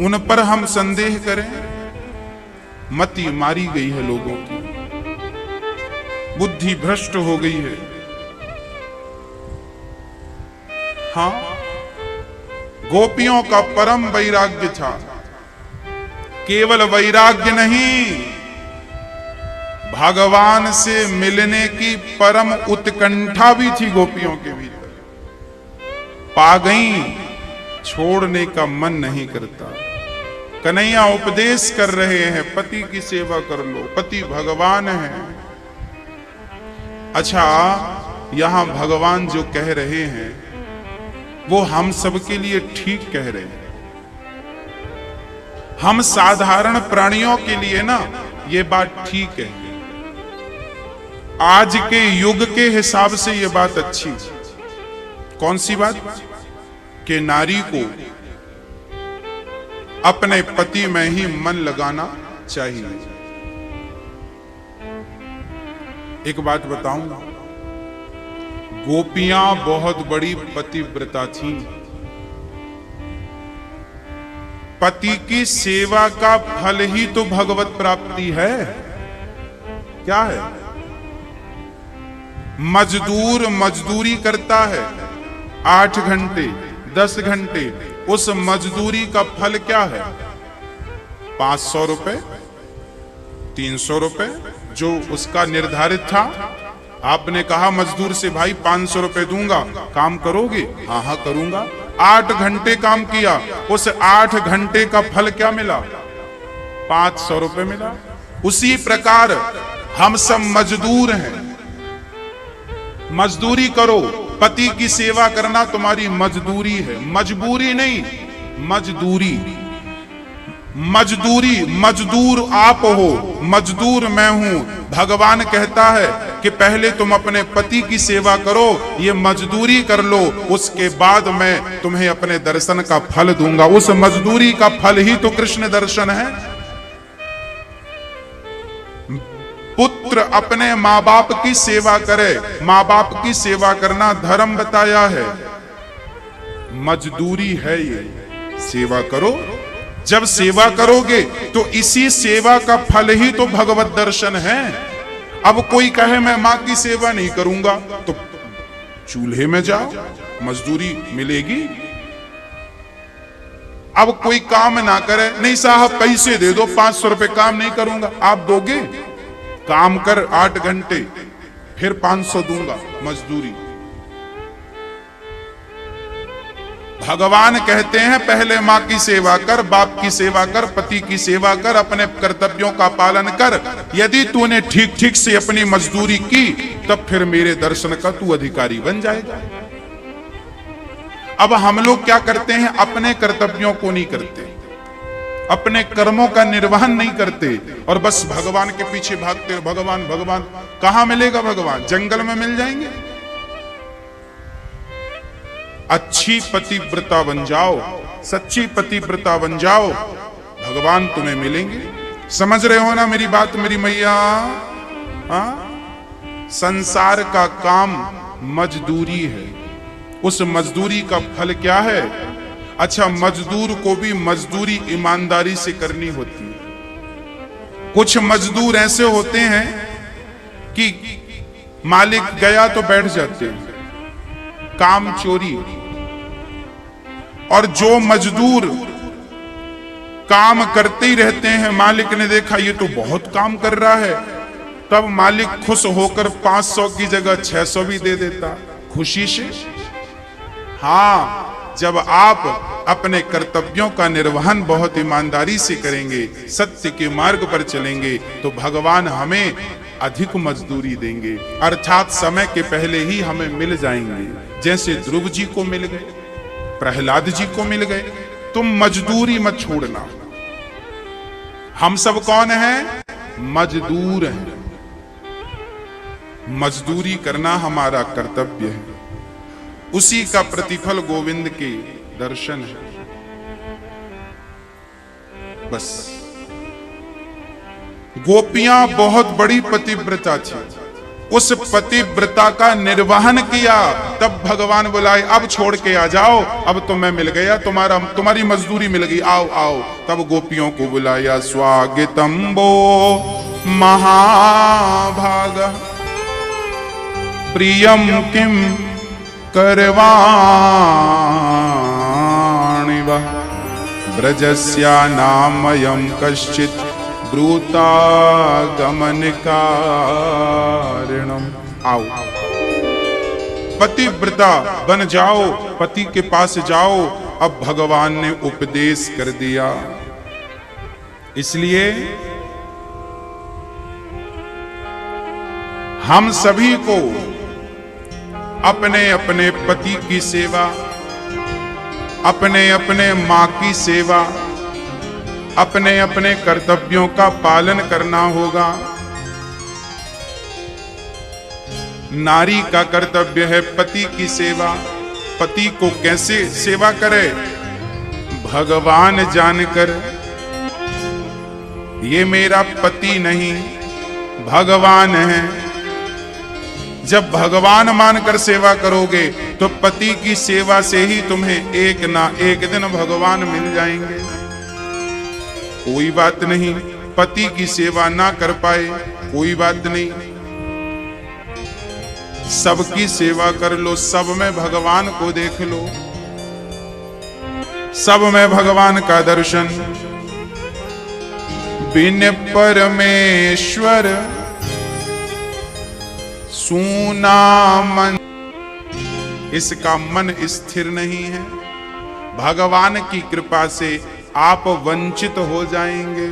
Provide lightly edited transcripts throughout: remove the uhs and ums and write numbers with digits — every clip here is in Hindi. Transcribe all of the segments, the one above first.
उन पर हम संदेह करें? मति मारी गई है लोगों की, बुद्धि भ्रष्ट हो गई है। हाँ, गोपियों का परम वैराग्य था। केवल वैराग्य नहीं, भगवान से मिलने की परम उत्कंठा भी थी गोपियों के भीतर। पा गई, छोड़ने का मन नहीं करता। कन्हैया उपदेश कर रहे हैं, पति की सेवा कर लो, पति भगवान है। अच्छा, यहां भगवान जो कह रहे हैं वो हम सबके लिए ठीक कह रहे हैं। हम साधारण प्राणियों के लिए ना ये बात ठीक है, आज के युग के हिसाब से ये बात अच्छी। कौन सी बात? कि नारी को अपने पति में ही मन लगाना चाहिए। एक बात बताऊं, गोपियां बहुत बड़ी पतिव्रता थीं। पति की सेवा का फल ही तो भगवत प्राप्ति है। क्या है? मजदूर मजदूरी करता है 8 घंटे 10 घंटे, उस मजदूरी का फल क्या है? 500 रुपए 300 रुपए जो उसका निर्धारित था। आपने कहा मजदूर से, भाई 500 रुपए दूंगा, काम करोगे? हाँ हाँ करूंगा। 8 घंटे काम किया, उस 8 घंटे का फल क्या मिला? 500 रुपए मिला। उसी प्रकार हम सब मजदूर हैं। मजदूरी करो, पति की सेवा करना तुम्हारी मजदूरी है, मजबूरी नहीं, मजदूरी। मजदूरी, मजदूर आप हो, मजदूर मैं हूं। भगवान कहता है कि पहले तुम अपने पति की सेवा करो, ये मजदूरी कर लो, उसके बाद मैं तुम्हें अपने दर्शन का फल दूंगा। उस मजदूरी का फल ही तो कृष्ण दर्शन है। पुत्र अपने माँ बाप की सेवा करे, माँ बाप की सेवा करना धर्म बताया है, मजदूरी है ये। सेवा करो, जब सेवा करोगे तो इसी सेवा का फल ही तो भगवत दर्शन है। अब कोई कहे मैं माँ की सेवा नहीं करूंगा, तो चूल्हे में जाओ, मजदूरी मिलेगी। अब कोई काम ना करे, नहीं साहब पैसे दे दो, 500 रुपए, काम नहीं करूंगा। आप दोगे? काम कर 8 घंटे, फिर 500 दूंगा मजदूरी। भगवान कहते हैं पहले माँ की सेवा कर, बाप की सेवा कर, पति की सेवा कर, अपने कर्तव्यों का पालन कर। यदि तूने ठीक ठीक से अपनी मजदूरी की, तब फिर मेरे दर्शन का तू अधिकारी बन जाएगा। अब हम लोग क्या करते हैं? अपने कर्तव्यों को नहीं करते, अपने कर्मों का निर्वहन नहीं करते, और बस भगवान के पीछे भागते। भगवान भगवान कहां मिलेगा? भगवान जंगल में मिल जाएंगे। अच्छी पतिव्रता बन जाओ, सच्ची पतिव्रता बन जाओ, भगवान तुम्हें मिलेंगे। समझ रहे हो ना मेरी बात मेरी मैया? संसार का काम मजदूरी है, उस मजदूरी का फल क्या है? अच्छा, मजदूर को भी मजदूरी ईमानदारी से करनी होती है। कुछ मजदूर ऐसे होते हैं कि मालिक गया तो बैठ जाते हैं, काम चोरी। और जो मजदूर काम करते ही रहते हैं, मालिक ने देखा ये तो बहुत काम कर रहा है, तब मालिक खुश होकर 500 की जगह 600 भी दे देता, खुशी से। हाँ, जब आप अपने कर्तव्यों का निर्वहन बहुत ईमानदारी से करेंगे, सत्य के मार्ग पर चलेंगे, तो भगवान हमें अधिक मजदूरी देंगे, अर्थात समय के पहले ही हमें मिल जाएंगे। जैसे ध्रुव जी को मिल गए, प्रहलाद जी को मिल गए। तुम मजदूरी मत छोड़ना। हम सब कौन हैं? मजदूर हैं। मजदूरी करना हमारा कर्तव्य है, उसी का प्रतिफल गोविंद के दर्शन है। बस गोपियां बहुत बड़ी पतिव्रता थी, उस पतिव्रता का निर्वहन किया, तब भगवान बुलाए अब छोड़ के आ जाओ, अब तो मैं मिल गया, तुम्हारी मजदूरी मिल गई, आओ आओ। तब गोपियों को बुलाया, स्वागतम वो महाभाग प्रियम किम करवाणि वः ब्रजस्या नामयं कश्चित् ब्रूता गमन कारणम। आओ पतिव्रता बन जाओ, पति के पास जाओ। अब भगवान ने उपदेश कर दिया, इसलिए हम सभी को अपने अपने पति की सेवा, अपने अपने मां की सेवा, अपने अपने कर्तव्यों का पालन करना होगा। नारी का कर्तव्य है पति की सेवा। पति को कैसे सेवा करे? भगवान जानकर, ये मेरा पति नहीं भगवान है। जब भगवान मानकर सेवा करोगे तो पति की सेवा से ही तुम्हें एक ना एक दिन भगवान मिल जाएंगे। कोई बात नहीं, पति की सेवा ना कर पाए कोई बात नहीं, सबकी सेवा कर लो, सब में भगवान को देख लो, सब में भगवान का दर्शन। बिन परमेश्वर सूना मन, इसका मन स्थिर नहीं है। भगवान की कृपा से आप वंचित हो जाएंगे।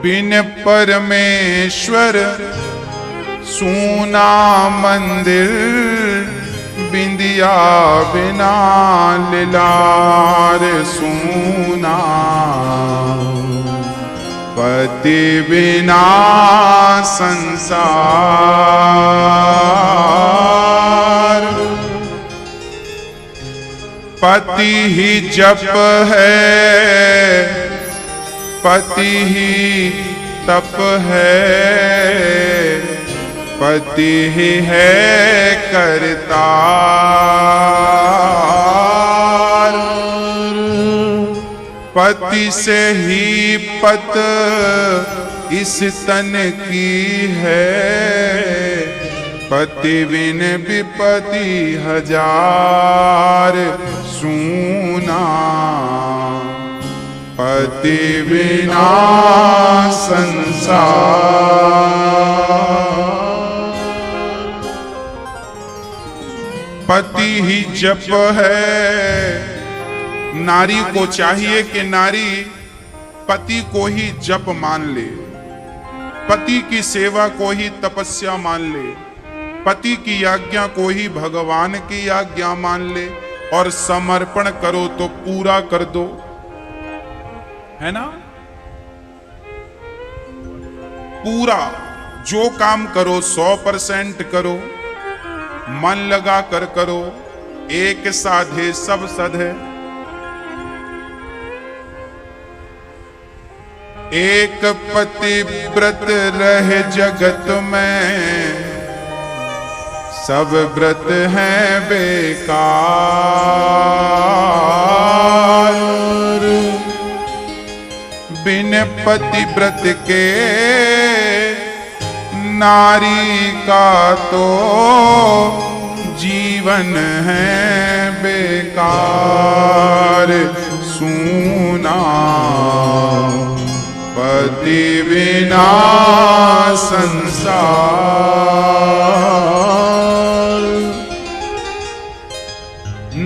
बिन परमेश्वर सूना मंदिर, बिंदिया बिना लिलार सूना, पति बिना संसार। पति ही जप है, पति ही तप है, पति ही है करतार। पति से ही पत इस तन की है, पति बिन विपति हजार सूना, पति बिना संसार। पति ही जप है। नारी को चाहिए कि नारी पति को ही जप मान ले, पति की सेवा को ही तपस्या मान ले, पति की आज्ञा को ही भगवान की आज्ञा मान ले, और समर्पण करो तो पूरा कर दो, है ना? पूरा जो काम करो 100% करो, मन लगा कर करो। एक साधे सब सधे, एक पतिव्रत रहे जगत में, सब व्रत हैं बेकार। बिन पतिव्रत के नारी का तो जीवन है बेकार सूना, पति बिना संसार।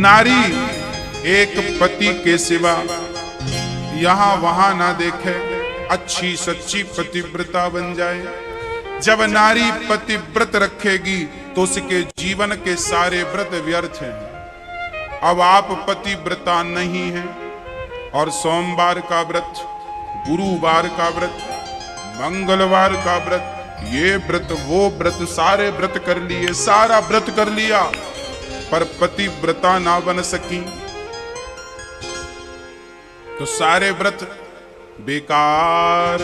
नारी एक पति के सिवा यहां वहां ना देखे, अच्छी सच्ची पतिव्रता बन जाए। जब नारी पतिव्रत रखेगी तो उसके जीवन के सारे व्रत व्यर्थ हैं। अब आप पतिव्रता नहीं हैं और सोमवार का व्रत, गुरुवार का व्रत, मंगलवार का व्रत, ये व्रत वो व्रत, सारे व्रत कर लिए, सारा व्रत कर लिया, पर पतिव्रता ना बन सकी तो सारे व्रत बेकार।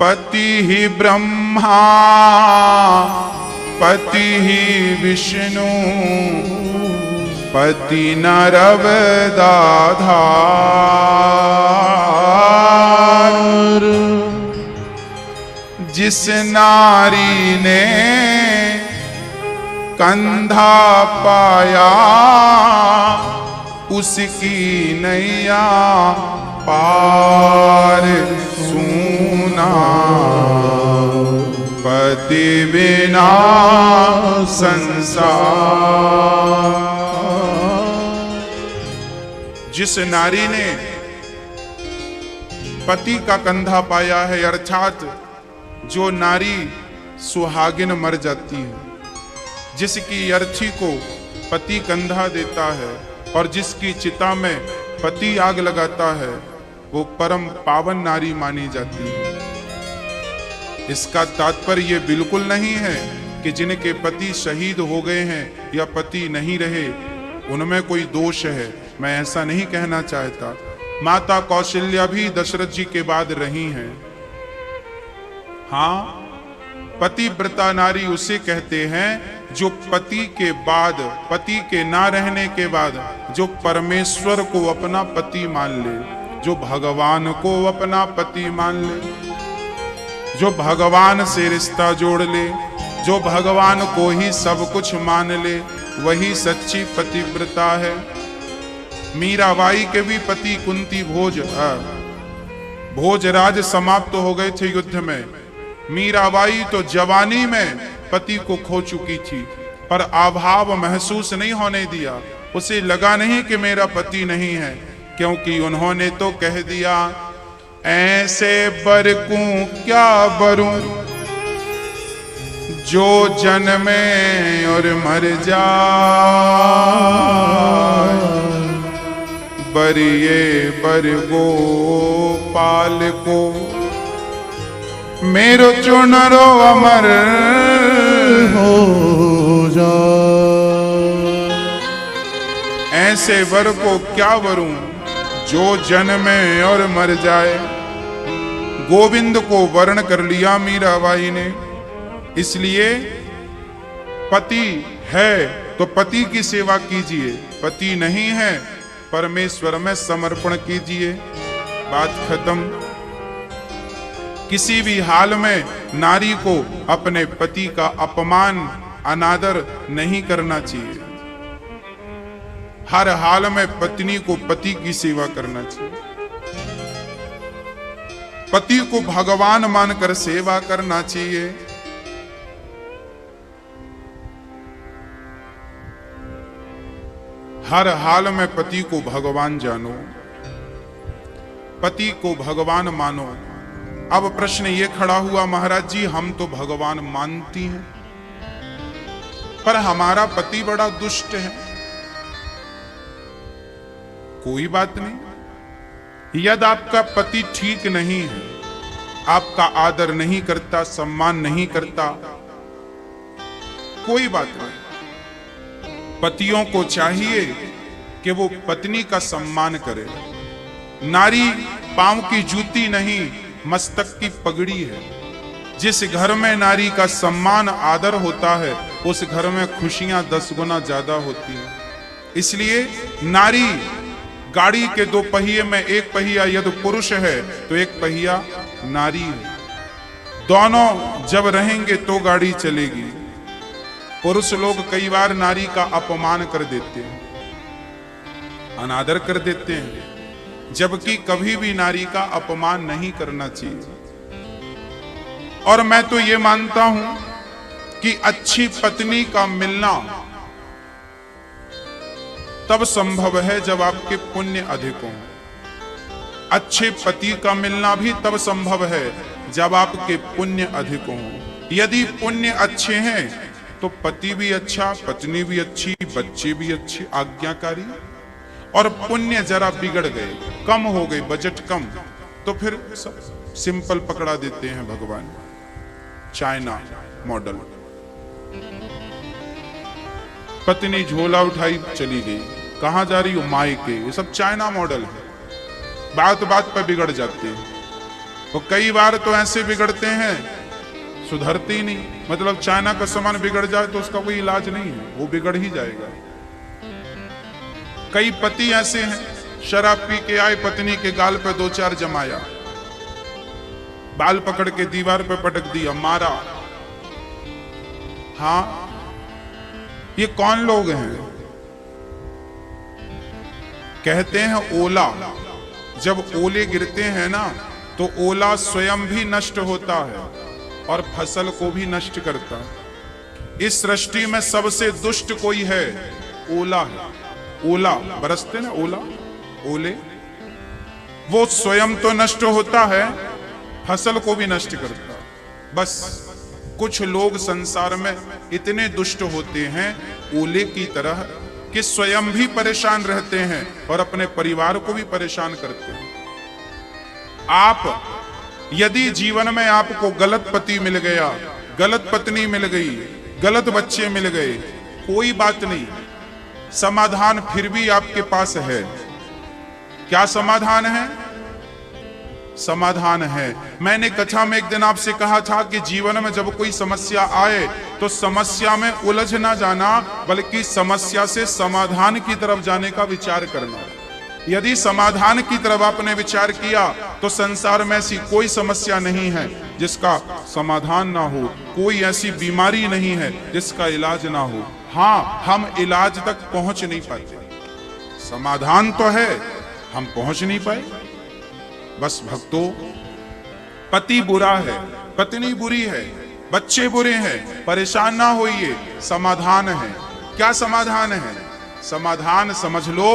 पति ही ब्रह्मा पति ही विष्णु पति नरवदाधार। जिस नारी ने कंधा पाया उसकी नैया पार सूना। पति बिना संसार। जिस नारी ने पति का कंधा पाया है, अर्थात जो नारी सुहागिन मर जाती है, जिसकी अर्थी को पति कंधा देता है और जिसकी चिता में पति आग लगाता है, वो परम पावन नारी मानी जाती है। इसका तात्पर्य ये बिल्कुल नहीं है कि जिनके पति शहीद हो गए हैं या पति नहीं रहे उनमें कोई दोष है, मैं ऐसा नहीं कहना चाहता। माता कौशल्या भी दशरथ जी के बाद रही हैं। हाँ, पतिव्रता नारी उसे कहते हैं जो पति के बाद, पति के ना रहने के बाद जो परमेश्वर को अपना पति मान ले, जो भगवान को अपना पति मान ले, जो भगवान से रिश्ता जोड़ ले, जो भगवान को ही सब कुछ मान ले, वही सच्ची पतिव्रता है। मीराबाई के भी पति कुंती भोजराज समाप्त हो गए थे युद्ध में। मीराबाई तो जवानी में पति को खो चुकी थी, पर अभाव महसूस नहीं होने दिया। उसे लगा नहीं कि मेरा पति नहीं है, क्योंकि उन्होंने तो कह दिया, ऐसे बर को क्या बरूं जो जन्मे और मर जाए। बरिए बर गोपाल को मेरो चुनरो अमर हो जाए। ऐसे वर को क्या वरूं जो जन्मे और मर जाए। गोविंद को वर्ण कर लिया मीराबाई ने। इसलिए पति है तो पति की सेवा कीजिए, पति नहीं है परमेश्वर में समर्पण कीजिए। बात खत्म। किसी भी हाल में नारी को अपने पति का अपमान अनादर नहीं करना चाहिए। हर हाल में पत्नी को पति की सेवा करना चाहिए। पति को भगवान मानकर सेवा करना चाहिए। हर हाल में पति को भगवान जानो, पति को भगवान मानो। अब प्रश्न ये खड़ा हुआ, महाराज जी हम तो भगवान मानती हैं पर हमारा पति बड़ा दुष्ट है। कोई बात नहीं, यदि आपका पति ठीक नहीं है, आपका आदर नहीं करता, सम्मान नहीं करता, कोई बात नहीं। पतियों को चाहिए कि वो पत्नी का सम्मान करे। नारी पांव की जूती नहीं, मस्तक की पगड़ी है। जिस घर में नारी का सम्मान आदर होता है, उस घर में खुशियां 10 गुना ज्यादा होती हैं। इसलिए नारी गाड़ी के 2 पहिए में एक पहिया यदि पुरुष है तो एक पहिया नारी है। दोनों जब रहेंगे तो गाड़ी चलेगी। पुरुष लोग कई बार नारी का अपमान कर देते हैं, अनादर कर देते हैं, जबकि कभी भी नारी का अपमान नहीं करना चाहिए। और मैं तो ये मानता हूं कि अच्छी पत्नी का मिलना तब संभव है जब आपके पुण्य अधिक हों। अच्छे पति का मिलना भी तब संभव है जब आपके पुण्य अधिक हों। यदि पुण्य अच्छे हैं तो पति भी अच्छा, पत्नी भी अच्छी, बच्चे भी अच्छे, आज्ञाकारी। और पुण्य जरा बिगड़ गए, कम हो गए, बजट कम, तो फिर सब सिंपल पकड़ा देते हैं भगवान। चाइना मॉडल, पत्नी झोला उठाई चली गई, कहां जा रही हो? मायके। ये सब चाइना मॉडल है, बात बात पर बिगड़ जाते हैं। वो कई बार तो ऐसे बिगड़ते हैं सुधरती नहीं, मतलब चाइना का सामान बिगड़ जाए तो उसका कोई इलाज नहीं है, वो बिगड़ ही जाएगा। कई पति ऐसे हैं, शराब पी के आए, पत्नी के गाल पे 2-4 जमाया, बाल पकड़ के दीवार पे पटक दिया, मारा। हाँ, ये कौन लोग हैं? कहते हैं ओला, जब ओले गिरते हैं ना तो ओला स्वयं भी नष्ट होता है और फसल को भी नष्ट करता है। इस सृष्टि में सबसे दुष्ट कोई है, ओला है। ओला बरसते ना, ओला, ओले, वो स्वयं तो नष्ट होता है, फसल को भी नष्ट करता है। बस कुछ लोग संसार में इतने दुष्ट होते हैं ओले की तरह कि स्वयं भी परेशान रहते हैं और अपने परिवार को भी परेशान करते हैं। आप यदि जीवन में आपको गलत पति मिल गया, गलत पत्नी मिल गई, गलत बच्चे मिल गए, कोई बात नहीं, समाधान फिर भी आपके पास है। क्या समाधान है? समाधान है, मैंने कथा में एक दिन आपसे कहा था कि जीवन में जब कोई समस्या आए तो समस्या में उलझ ना जाना, बल्कि समस्या से समाधान की तरफ जाने का विचार करना। यदि समाधान की तरफ आपने विचार किया तो संसार में ऐसी कोई समस्या नहीं है जिसका समाधान ना हो, कोई ऐसी बीमारी नहीं है जिसका इलाज ना हो। हाँ, हम इलाज तक पहुंच नहीं पाते, समाधान तो है, हम पहुंच नहीं पाए। बस भक्तों, पति बुरा है, पत्नी बुरी है, बच्चे बुरे हैं, परेशान ना होइए, समाधान है। क्या समाधान है? समाधान समझ लो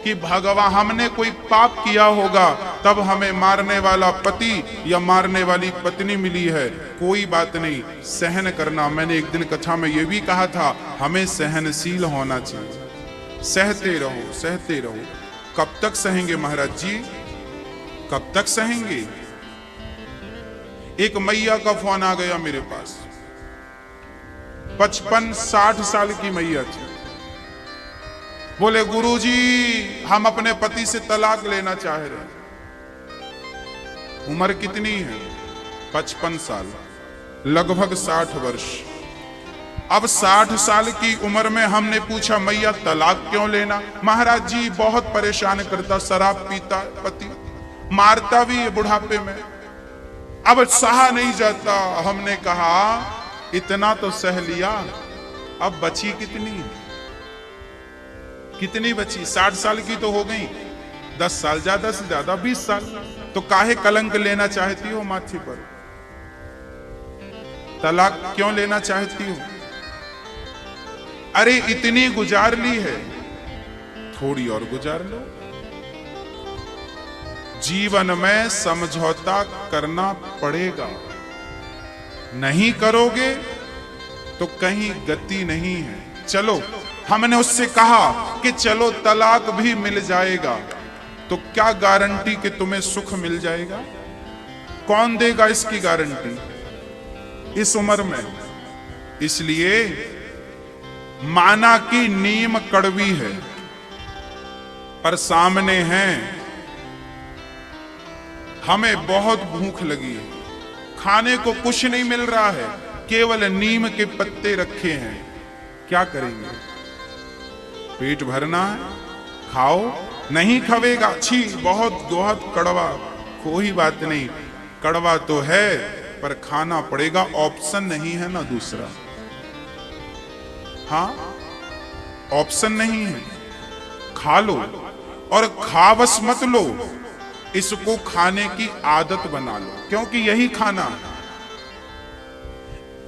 कि भगवान, हमने कोई पाप किया होगा तब हमें मारने वाला पति या मारने वाली पत्नी मिली है, कोई बात नहीं, सहन करना। मैंने एक दिन कथा में यह भी कहा था, हमें सहनशील होना चाहिए। सहते रहो, सहते रहो। कब तक सहेंगे महाराज जी, कब तक सहेंगे? एक मैया का फोन आ गया मेरे पास, 55-60 साल की मैया थी। बोले गुरुजी, हम अपने पति से तलाक लेना चाह रहे हैं। उम्र कितनी है? 55 साल, लगभग 60 वर्ष। अब 60 साल की उम्र में हमने पूछा, मैया तलाक क्यों लेना? महाराज जी बहुत परेशान करता, शराब पीता पति, मारता भी है बुढ़ापे में, अब सहा नहीं जाता। हमने कहा इतना तो सह लिया, अब बची कितनी? कितनी बची? 60 साल की तो हो गई, 10 साल, ज्यादा से ज्यादा 20 साल। तो काहे कलंक लेना चाहती हो माथे पर? तलाक क्यों लेना चाहती हो? अरे इतनी गुजार ली है, थोड़ी और गुजार लो। जीवन में समझौता करना पड़ेगा, नहीं करोगे तो कहीं गति नहीं है। चलो, हमने उससे कहा कि चलो तलाक भी मिल जाएगा, तो क्या गारंटी कि तुम्हें सुख मिल जाएगा? कौन देगा इसकी गारंटी इस उम्र में? इसलिए माना कि नीम कड़वी है पर सामने है, हमें बहुत भूख लगी है, खाने को कुछ नहीं मिल रहा है, केवल नीम के पत्ते रखे हैं, क्या करेंगे? पेट भरना है, खाओ, नहीं खवेगा, छी बहुत बहुत कड़वा, कोई बात नहीं, कड़वा तो है पर खाना पड़ेगा, ऑप्शन नहीं है ना दूसरा। हाँ, ऑप्शन नहीं है, खा लो, और खावस मत लो, इसको खाने की आदत बना लो, क्योंकि यही खाना है।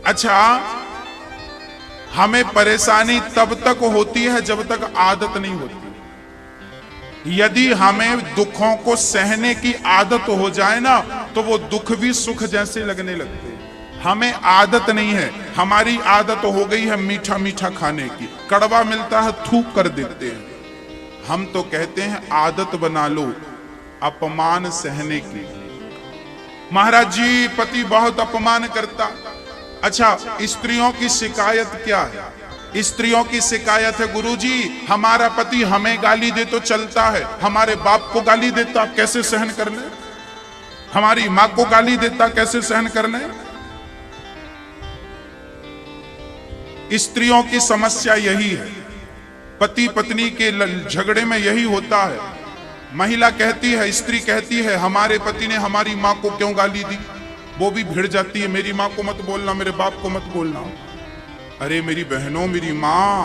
अच्छा, हमें परेशानी तब तक होती है जब तक आदत नहीं होती। यदि हमें दुखों को सहने की आदत हो जाए ना, तो वो दुख भी सुख जैसे लगने लगते हैं। हमें आदत नहीं है, हमारी आदत हो गई है मीठा मीठा खाने की, कड़वा मिलता है थूक कर देते हैं। हम तो कहते हैं आदत बना लो अपमान सहने की। महाराज जी पति बहुत अपमान करता। अच्छा, स्त्रियों की शिकायत क्या है? स्त्रियों की शिकायत है, गुरुजी हमारा पति हमें गाली दे तो चलता है, हमारे बाप को गाली देता, कैसे सहन कर ले? हमारी मां को गाली देता, कैसे सहन कर ले? स्त्रियों की समस्या यही है, पति पत्नी के झगड़े में यही होता है। महिला कहती है, स्त्री कहती है, हमारे पति ने हमारी मां को क्यों गाली दी? वो भी भिड़ जाती है, मेरी मां को मत बोलना, मेरे बाप को मत बोलना। अरे मेरी बहनों, मेरी मां,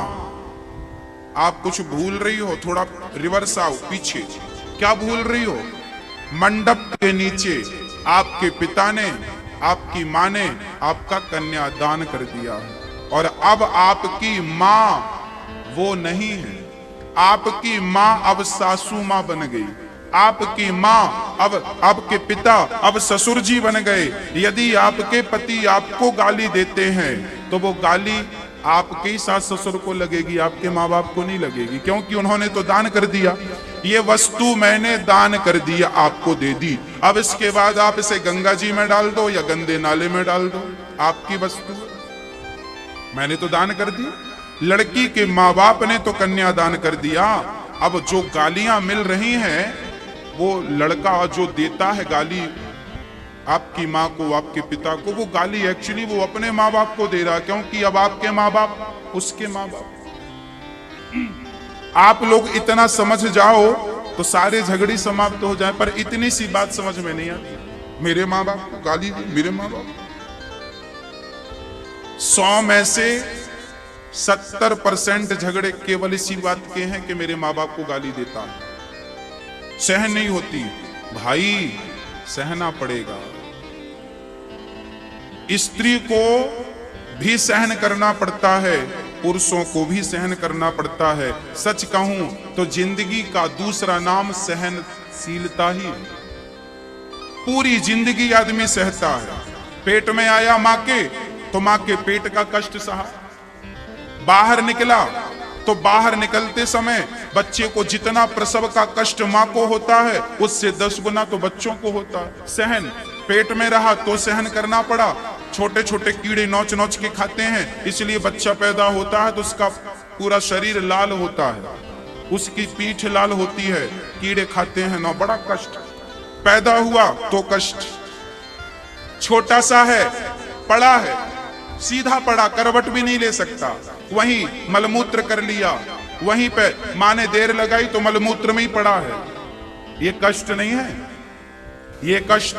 आप कुछ भूल रही हो, थोड़ा रिवर्स आओ पीछे। क्या भूल रही हो? मंडप के नीचे आपके पिता ने, आपकी मां ने आपका कन्यादान कर दिया है, और अब आपकी मां वो नहीं है। आपकी मां अब सासू मां बन गई, आपकी मां अब आपके पिता अब ससुर जी बन गए। यदि आपके पति आपको गाली देते हैं तो वो गाली आपके ही सास ससुर को लगेगी, आपके माँ बाप को नहीं लगेगी, क्योंकि उन्होंने तो दान कर दिया। ये वस्तु मैंने दान कर दिया, आपको दे दी, अब इसके बाद आप इसे गंगा जी में डाल दो या गंदे नाले में डाल दो, आपकी वस्तु, मैंने तो दान कर दी। लड़की के माँ बाप ने तो कन्यादान कर दिया। अब जो गालियां मिल रही हैं, वो लड़का जो देता है गाली आपकी माँ को, आपके पिता को, वो गाली एक्चुअली वो अपने माँ बाप को दे रहा है, क्योंकि अब आपके माँ बाप उसके माँ बाप। आप लोग इतना समझ जाओ तो सारे झगड़े समाप्त हो जाए, पर इतनी सी बात समझ में नहीं आती। मेरे माँ बाप को गाली दी, मेरे माँ बाप। 100 में से 70% झगड़े केवल इसी बात के हैं कि मेरे माँ बाप को गाली देता है। सहन नहीं होती भाई, सहना पड़ेगा। स्त्री को भी सहन करना पड़ता है, पुरुषों को भी सहन करना पड़ता है। सच कहूं तो जिंदगी का दूसरा नाम सहनशीलता ही है। पूरी जिंदगी आदमी सहता है। पेट में आया मां के तो मां के पेट का कष्ट सहा, बाहर निकला तो बाहर निकलते समय बच्चे को जितना प्रसव का कष्ट मां को होता है, उससे 10 गुना तो बच्चों को होता है। सहन, पेट में रहा तो सहन करना पड़ा। छोटे छोटे कीड़े नोच नोच के खाते हैं, इसलिए बच्चा पैदा होता है तो उसका पूरा शरीर लाल होता है, उसकी पीठ लाल होती है, कीड़े खाते हैं ना, बड़ा कष्ट। पैदा हुआ तो कष्ट, छोटा सा है, पड़ा है, सीधा पड़ा, करवट भी नहीं ले सकता, वहीं मलमूत्र कर लिया, वहीं पे मां ने देर लगाई तो मलमूत्र में ही पड़ा है। ये कष्ट नहीं है, ये कष्ट।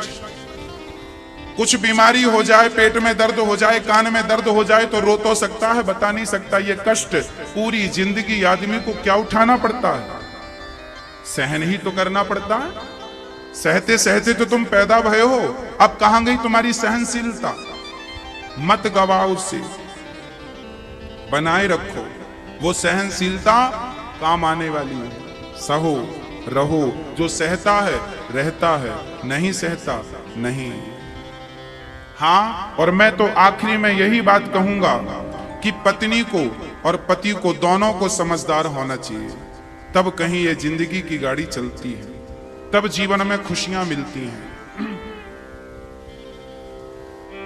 कुछ बीमारी हो जाए, पेट में दर्द हो जाए, कान में दर्द हो जाए तो रो तो सकता है, बता नहीं सकता। ये कष्ट पूरी जिंदगी आदमी को क्या उठाना पड़ता है? सहन ही तो करना पड़ता है। सहते सहते तो तुम पैदा भय हो, अब कहां गई तुम्हारी सहनशीलता? मत गवाओ, उसे बनाए रखो। वो सहनशीलता काम आने वाली है। सहो रहो, जो सहता है रहता है, नहीं सहता नहीं। हाँ, और मैं तो आखिरी में यही बात कहूंगा कि पत्नी को और पति को दोनों को समझदार होना चाहिए, तब कहीं ये जिंदगी की गाड़ी चलती है, तब जीवन में खुशियां मिलती हैं।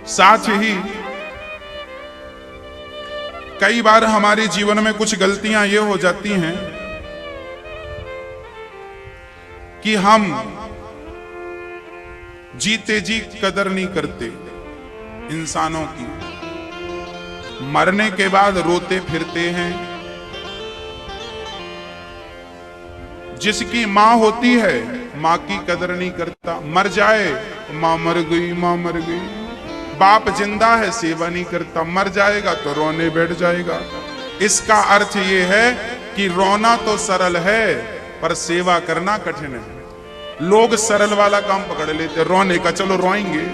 साथ ही कई बार हमारे जीवन में कुछ गलतियां ये हो जाती हैं कि हम जीते जी कदर नहीं करते इंसानों की, मरने के बाद रोते फिरते हैं। जिसकी मां होती है मां की कदर नहीं करता, मर जाए मां मर गई, मां मर गई। बाप जिंदा है सेवा नहीं करता, मर जाएगा तो रोने बैठ जाएगा। इसका अर्थ ये है कि रोना तो सरल है पर सेवा करना कठिन है। लोग सरल वाला काम पकड़ लेते, रोने का, चलो रोएंगे।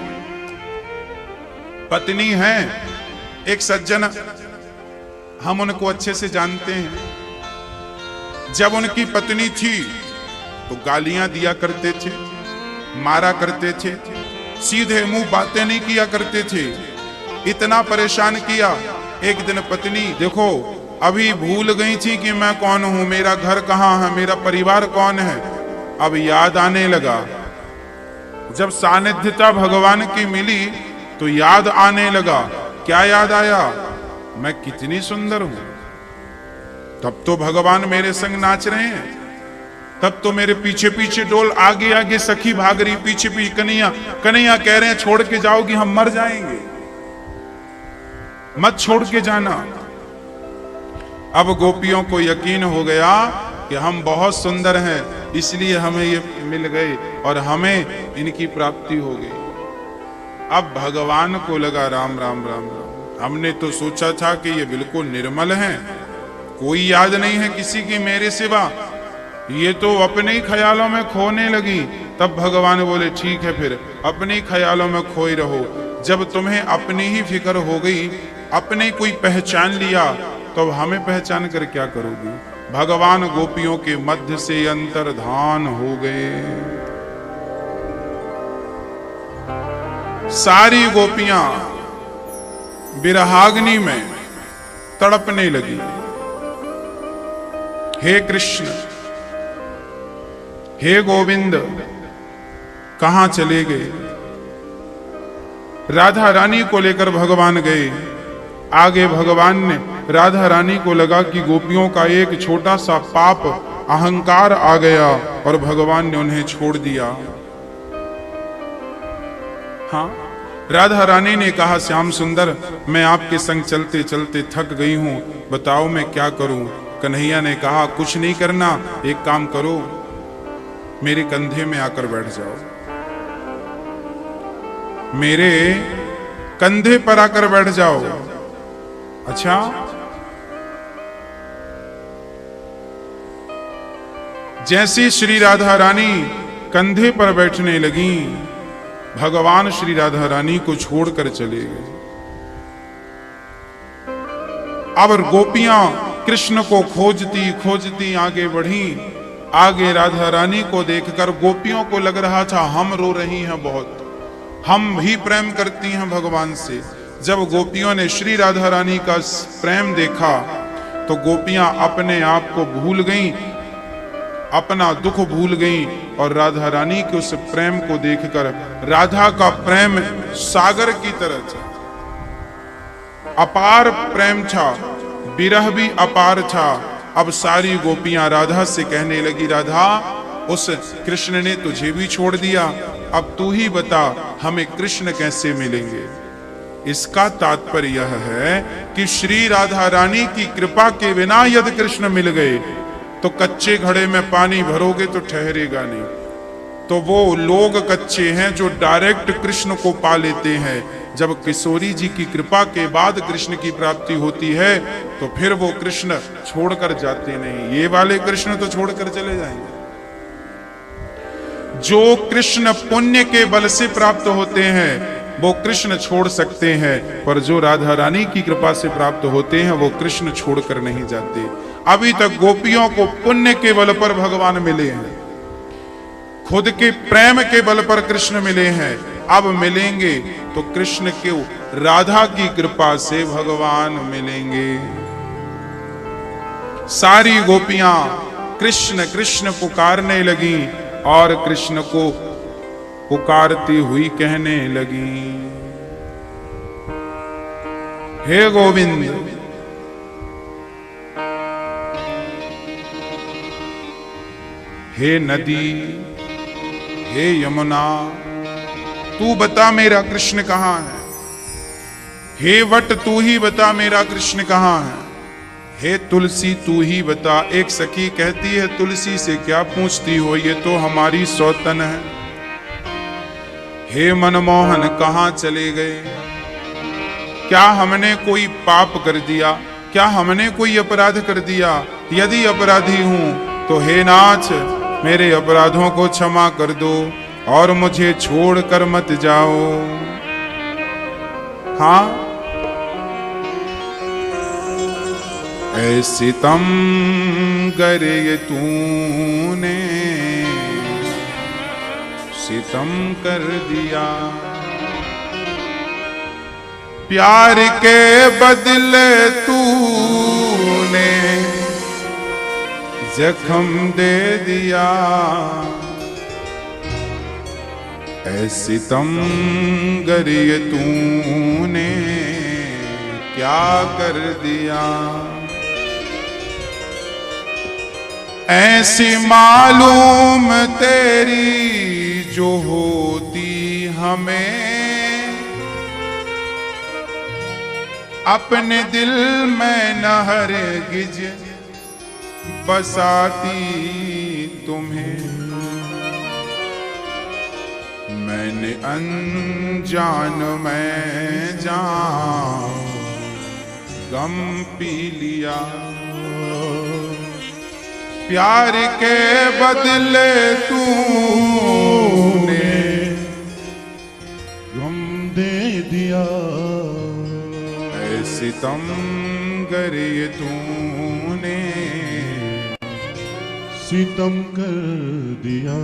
पत्नी है एक सज्जन, हम उनको अच्छे से जानते हैं। जब उनकी पत्नी थी तो गालियां दिया करते थे, मारा करते थे, सीधे मुंह बातें नहीं किया करते थे, इतना परेशान किया। एक दिन पत्नी देखो अभी भूल गई थी कि मैं कौन हूं, मेरा घर कहां है, मेरा परिवार कौन है, अब याद आने लगा। जब सानिध्यता भगवान की मिली तो याद आने लगा। क्या याद आया? मैं कितनी सुंदर हूं। तब तो भगवान मेरे संग नाच रहे हैं। तब तो मेरे पीछे पीछे डोल, आगे आगे सखी भाग रही, पीछे पीछे कन्हैया। कन्हैया कह रहे हैं छोड़ के जाओगी, हम मर जाएंगे, मत छोड़ के जाना। अब गोपियों को यकीन हो गया कि हम बहुत सुंदर हैं, इसलिए हमें ये मिल गए और हमें इनकी प्राप्ति हो गई। अब भगवान को लगा राम राम राम राम, हमने तो सोचा था कि ये बिल्कुल निर्मल हैं, कोई याद नहीं है किसी की मेरे सिवा, ये तो अपने ही ख्यालों में खोने लगी। तब भगवान बोले ठीक है, फिर अपने ही ख्यालों में खोई रहो। जब तुम्हें अपनी ही फिक्र हो गई, अपने कोई पहचान लिया, तो हमें पहचान कर क्या करोगी। भगवान गोपियों के मध्य से अंतर्धान हो गए। सारी गोपियां विरहाग्नि में तड़पने लगी। हे कृष्ण, हे गोविंद, कहां चले गए। राधा रानी को लेकर भगवान गए। आगे भगवान ने राधा रानी को लगा कि गोपियों का एक छोटा सा पाप अहंकार आ गया और भगवान ने उन्हें छोड़ दिया। हाँ, राधा रानी ने कहा श्याम सुंदर, मैं आपके संग चलते चलते थक गई हूं, बताओ मैं क्या करूं। कन्हैया ने कहा कुछ नहीं करना, एक काम करो, मेरे कंधे में आकर बैठ जाओ, मेरे कंधे पर आकर बैठ जाओ। अच्छा, जैसी श्री राधा रानी कंधे पर बैठने लगी, भगवान श्री राधा रानी को छोड़कर चले गए। अब गोपियां कृष्ण को खोजती खोजती आगे बढ़ी। आगे राधा रानी को देखकर गोपियों को लग रहा था हम रो रही हैं बहुत, हम भी प्रेम करती हैं भगवान से। जब गोपियों ने श्री राधा रानी का प्रेम देखा तो गोपियां अपने आप को भूल गईं, अपना दुख भूल गईं और राधा रानी के उस प्रेम को देखकर, राधा का प्रेम सागर की तरह था, अपार प्रेम था, विरह भी अपार था। अब सारी गोपियां राधा से कहने लगी, राधा, उस कृष्ण ने तुझे भी छोड़ दिया, अब तू ही बता हमें कृष्ण कैसे मिलेंगे। इसका तात्पर्य यह है कि श्री राधा रानी की कृपा के बिना यदि कृष्ण मिल गए तो कच्चे घड़े में पानी भरोगे तो ठहरेगा नहीं। तो वो लोग कच्चे हैं जो डायरेक्ट कृष्ण को पा लेते हैं। जब किशोरी जी की कृपा के बाद कृष्ण की प्राप्ति होती है तो फिर वो कृष्ण छोड़कर जाते नहीं। ये वाले कृष्ण तो छोड़कर चले जाएंगे। जो कृष्ण पुण्य के बल से प्राप्त होते हैं वो कृष्ण छोड़ सकते हैं, पर जो राधा रानी की कृपा से प्राप्त होते हैं वो कृष्ण छोड़कर नहीं जाते। अभी तक गोपियों को पुण्य के बल पर भगवान मिले हैं, खुद के प्रेम के बल पर कृष्ण मिले हैं। अब मिलेंगे तो कृष्ण के राधा की कृपा से भगवान मिलेंगे। सारी गोपियां कृष्ण कृष्ण पुकारने लगी और कृष्ण को पुकारती हुई कहने लगी, हे गोविंद, हे नदी, हे यमुना, तू बता मेरा कृष्ण कहाँ है। हे वट, तू ही बता मेरा कृष्ण कहाँ है। हे तुलसी, तू ही बता। एक सखी कहती है, तुलसी से क्या पूछती हो, ये तो हमारी सौतन है। हे मनमोहन, कहाँ चले गए। क्या हमने कोई पाप कर दिया, क्या हमने कोई अपराध कर दिया। यदि अपराधी हूं तो हे नाथ, मेरे अपराधों को क्षमा कर दो और मुझे छोड़कर मत जाओ। हाँ, ऐसे तम करे तूने सितम कर दिया, प्यार के बदले तूने जख्म दे दिया। ऐसे तम गरिए तूने क्या कर दिया। ऐसी मालूम तेरी जो होती हमें, अपने दिल में न हरगिज बसाती तुम्हें। मैंने अनजान में जान गम पी लिया, प्यार के बदले तूने गम दे दिया। ऐसे सितम करे तूने, सितम कर दिया।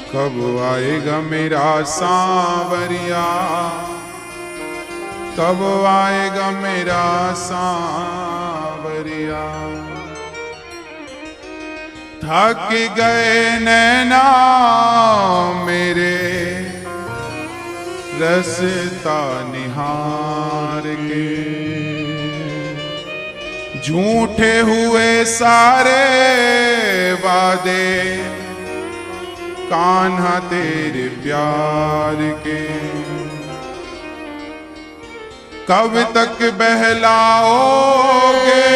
कब आएगा मेरा सांवरिया, कब आएगा मेरा सांवरिया। थक गए नैना मेरे रसता निहार के, झूठे हुए सारे वादे कान्हा तेरे प्यार के। कब तक बहलाओगे,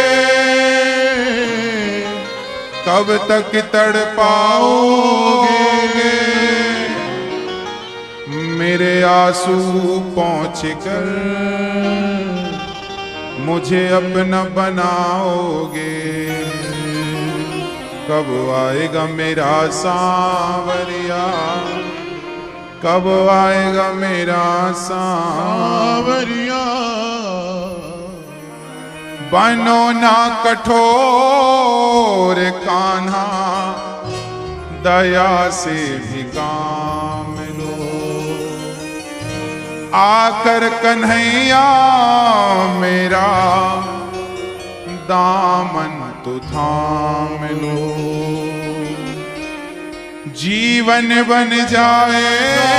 कब तक तड़पाओगे मेरे आंसू पहुंच कर, मुझे अपना बनाओगे। कब आएगा मेरा सांवरिया, कब आएगा मेरा सांवरिया। बनो ना कठोर कान्हा, दया से भी काम लो। आकर कन्हैया मेरा दामन तो थाम लो। जीवन बन जाएगा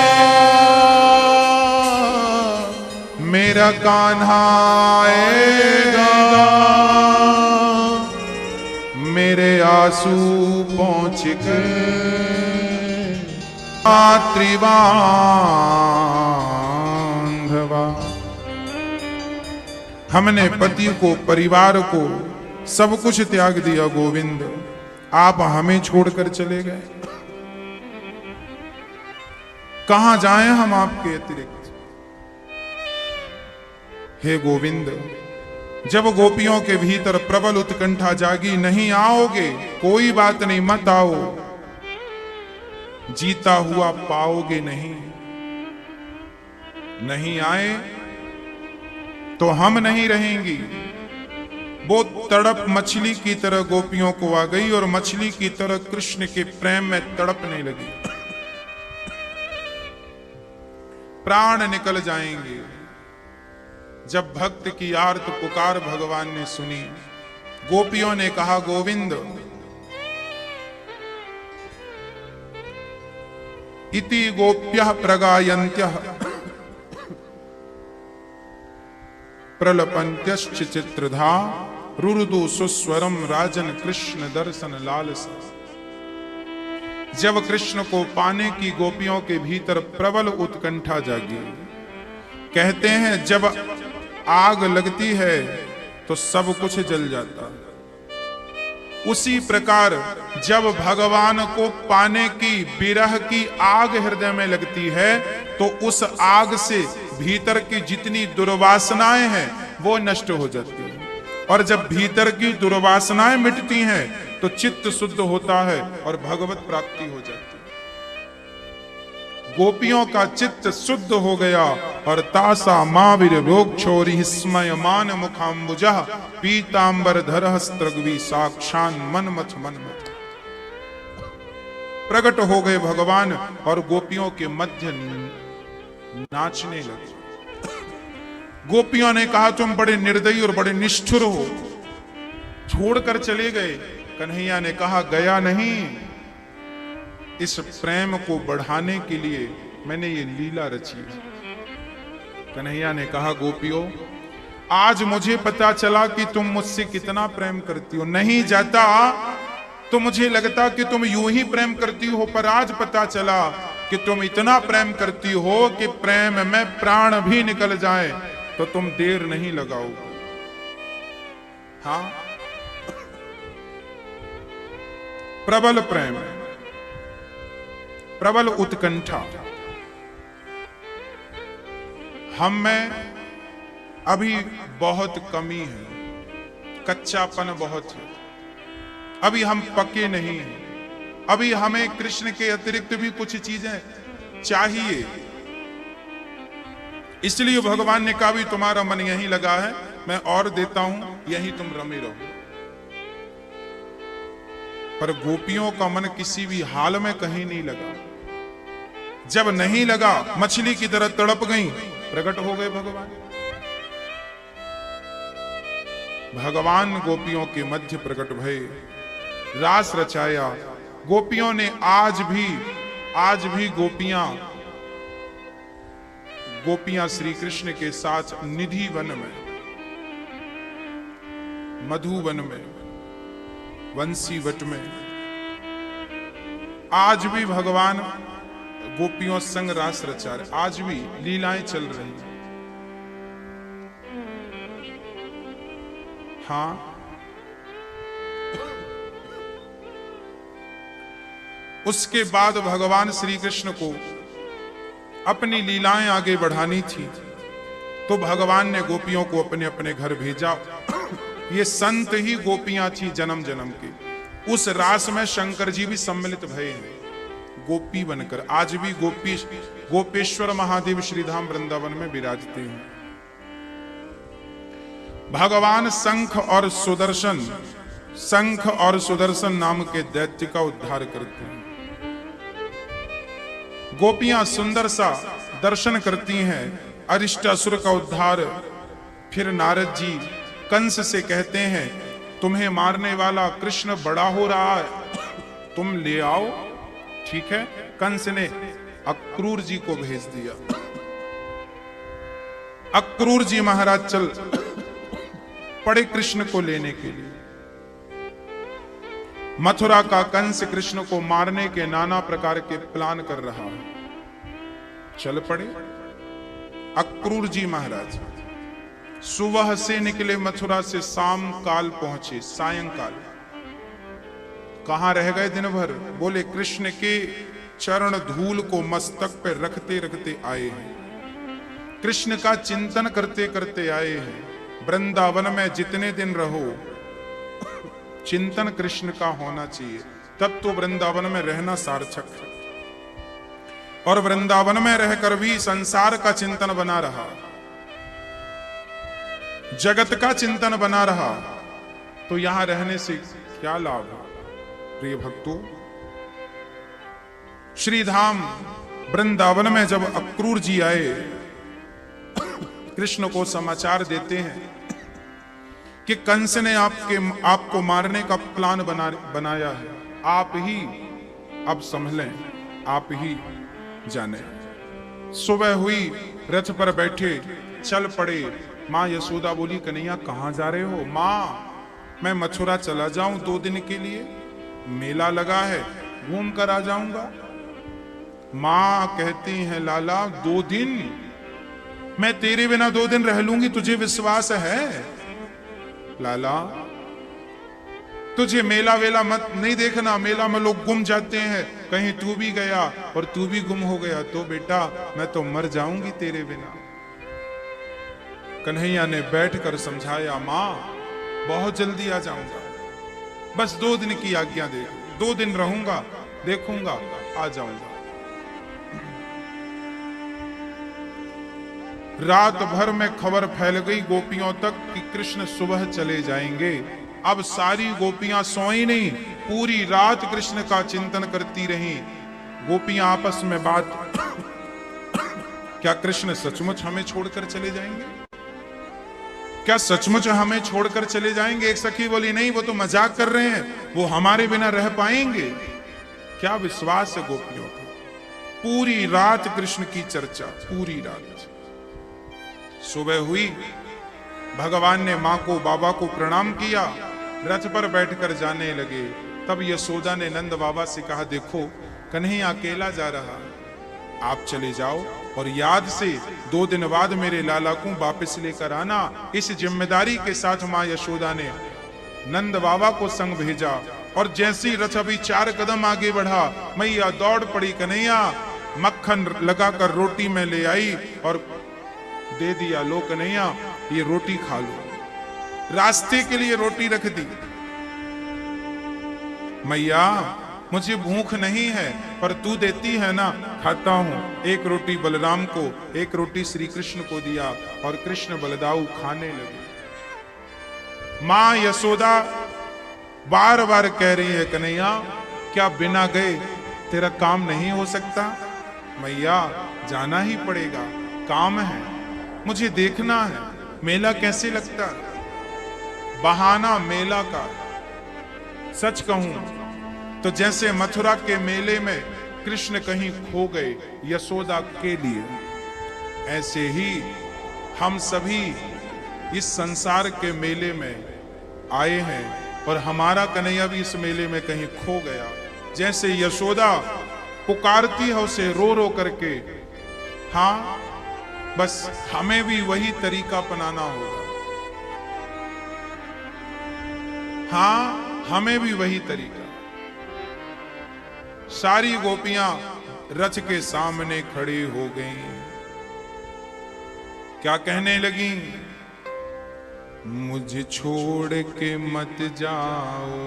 मेरा कान्हा आएगा, मेरे आंसू पहुंच गए त्रिबांधवा। हमने पति को, परिवार को, सब कुछ त्याग दिया गोविंद, आप हमें छोड़कर चले गए। कहां जाएं हम आपके अतिरिक्त। हे गोविंद, जब गोपियों के भीतर प्रबल उत्कंठा जागी, नहीं आओगे कोई बात नहीं, मत आओ, जीता हुआ पाओगे नहीं। नहीं आए तो हम नहीं रहेंगी। वो तड़प मछली की तरह गोपियों को आ गई और मछली की तरह कृष्ण के प्रेम में तड़पने लगी। प्राण निकल जाएंगे। जब भक्त की आर्त पुकार भगवान ने सुनी, गोपियों ने कहा गोविंद, इति गोप्यः प्रगायन्त्यः प्रलपन्त्यश्च चित्रधा, रुरुदु सुस्वरम राजन कृष्ण दर्शन लालसा। जब कृष्ण को पाने की गोपियों के भीतर प्रबल उत्कंठा जागी। कहते हैं जब आग लगती है तो सब कुछ जल जाता। उसी प्रकार जब भगवान को पाने की विरह की आग हृदय में लगती है तो उस आग से भीतर की जितनी दुर्वासनाएं हैं वो नष्ट हो जाती हैं। और जब भीतर की दुर्वासनाएं मिटती हैं तो चित्त शुद्ध होता है और भगवत प्राप्ति हो जाती है। गोपियों का चित्त शुद्ध हो गया और तासा माविर रोग छोरी स्मयमान मुखाम्बुजा पीतांबर धरहस्त्रग्वी साक्षान मनमथ मनमथ। प्रकट हो गए भगवान और गोपियों के मध्य नाचने लगे। गोपियों ने कहा तुम बड़े निर्दयी और बड़े निष्ठुर हो, छोड़कर चले गए। कन्हैया ने कहा गया नहीं, इस प्रेम को बढ़ाने के लिए मैंने ये लीला रची। कन्हैया ने कहा गोपियों, आज मुझे पता चला कि तुम मुझसे कितना प्रेम करती हो। नहीं जाता तो मुझे लगता कि तुम यूं ही प्रेम करती हो, पर आज पता चला कि तुम इतना प्रेम करती हो कि प्रेम में प्राण भी निकल जाए तो तुम देर नहीं लगाओगे। हाँ, प्रबल प्रेम, प्रबल उत्कंठा हम में अभी बहुत कमी है, कच्चापन बहुत है, अभी हम पके नहीं हैं, अभी हमें कृष्ण के अतिरिक्त भी कुछ चीजें चाहिए। इसलिए भगवान ने कहा भी तुम्हारा मन यहीं लगा है, मैं और देता हूं, यहीं तुम रमे रहो। पर गोपियों का मन किसी भी हाल में कहीं नहीं लगा। जब नहीं लगा, मछली की तरह तड़प गई, प्रकट हो गए भगवान। भगवान गोपियों के मध्य प्रकट भये, रास रचाया। गोपियों ने आज भी गोपियां श्री कृष्ण के साथ निधि वन में, मधुवन में, वंशी वट में आज भी भगवान गोपियों संग रास रचा रहे, आज भी लीलाएं चल रही हैं। हाँ, उसके बाद भगवान श्री कृष्ण को अपनी लीलाएं आगे बढ़ानी थी, तो भगवान ने गोपियों को अपने अपने घर भेजा। ये संत ही गोपियां थी जन्म जन्म की। उस रास में शंकर जी भी सम्मिलित भये हैं गोपी बनकर। आज भी गोपेश्वर महादेव श्रीधाम वृंदावन में विराजते हैं। भगवान शंख और सुदर्शन नाम के दैत्य का उद्धार करते हैं। गोपियां सुंदर सा दर्शन करती हैं, अरिष्टासुर का उद्धार। फिर नारद जी कंस से कहते हैं, तुम्हें मारने वाला कृष्ण बड़ा हो रहा है, तुम ले आओ। ठीक है, कंस ने अक्रूर जी को भेज दिया। अक्रूर जी महाराज चल पड़े कृष्ण को लेने के लिए। मथुरा का कंस कृष्ण को मारने के नाना प्रकार के प्लान कर रहा है। चल पड़े अक्रूर जी महाराज। सुबह से निकले मथुरा से, शाम काल पहुंचे, सायंकाल। कहां रह गए दिन भर? बोले कृष्ण के चरण धूल को मस्तक पे रखते रखते आए हैं, कृष्ण का चिंतन करते करते आए हैं। वृंदावन में जितने दिन रहो, चिंतन कृष्ण का होना चाहिए, तब तो वृंदावन में रहना सार्थक है। और वृंदावन में रहकर भी संसार का चिंतन बना रहा, जगत का चिंतन बना रहा, तो यहां रहने से क्या लाभ है? प्रिय भक्तों, श्रीधाम वृंदावन में जब अक्रूर जी आए, कृष्ण को समाचार देते हैं कि कंस ने आपको मारने का प्लान बनाया है, आप ही अब संभलें, आप ही जाने। सुबह हुई, रथ पर बैठे चल पड़े। माँ यशोदा बोली, कन्हैया कहाँ जा रहे हो? माँ मैं मथुरा चला जाऊं 2 दिन के लिए, मेला लगा है, घूम कर आ जाऊंगा। माँ कहती हैं, लाला 2 दिन? मैं तेरे बिना 2 दिन रह लूंगी, तुझे विश्वास है? लाला तुझे मेला वेला मत नहीं देखना, मेला में लोग गुम जाते हैं, कहीं तू भी गया और तू भी गुम हो गया तो बेटा मैं तो मर जाऊंगी तेरे बिना। कन्हैया ने बैठकर समझाया, माँ बहुत जल्दी आ जाऊंगा, बस 2 दिन की आज्ञा दे, 2 दिन रहूंगा, देखूंगा, आ जाऊंगा। रात भर में खबर फैल गई गोपियों तक कि कृष्ण सुबह चले जाएंगे। अब सारी गोपियां सोई नहीं, पूरी रात कृष्ण का चिंतन करती रहीं। गोपियां आपस में बात, क्या कृष्ण सचमुच हमें छोड़कर चले जाएंगे? क्या सचमुच हमें छोड़कर चले जाएंगे? एक सखी बोली, नहीं वो तो मजाक कर रहे हैं, वो हमारे बिना रह पाएंगे? क्या विश्वास है गोपियों का? पूरी रात कृष्ण की चर्चा, पूरी रात। सुबह हुई, भगवान ने माँ को बाबा को प्रणाम किया, रथ पर बैठकर जाने लगे। तब यशोदा ने नंद बाबा से कहा, देखो कन्हैया अकेला जा रहा, आप चले जाओ और याद से 2 दिन बाद मेरे लाला को वापस लेकर आना। इस जिम्मेदारी के साथ माँ यशोदा ने नंद बाबा को संग भेजा। और जैसे ही रथ अभी 4 कदम आगे बढ़ा, मैया दौड़ पड़ी, कन्हैया मक्खन लगाकर रोटी में ले आई और दे दिया, लो कन्हैया ये रोटी खा लो। रास्ते के लिए रोटी रख दी। मैया मुझे भूख नहीं है, पर तू देती है ना, खाता हूं। एक रोटी बलराम को, एक रोटी श्री कृष्ण को दिया और कृष्ण बलदाऊ खाने लगे। मां यशोदा बार बार कह रही है, कन्हैया क्या बिना गए तेरा काम नहीं हो सकता? मैया जाना ही पड़ेगा, काम है, मुझे देखना है मेला कैसे लगता। बहाना मेला का। सच कहूं तो जैसे मथुरा के मेले में कृष्ण कहीं खो गए यशोदा के लिए, ऐसे ही हम सभी इस संसार के मेले में आए हैं और हमारा कन्हैया भी इस मेले में कहीं खो गया। जैसे यशोदा पुकारती है उसे रो रो करके, हाँ बस हमें भी वही तरीका अपनाना होगा। हाँ हमें भी वही तरीका। सारी गोपियां रथ के सामने खड़ी हो गईं। क्या कहने लगी? मुझे छोड़ के मत जाओ,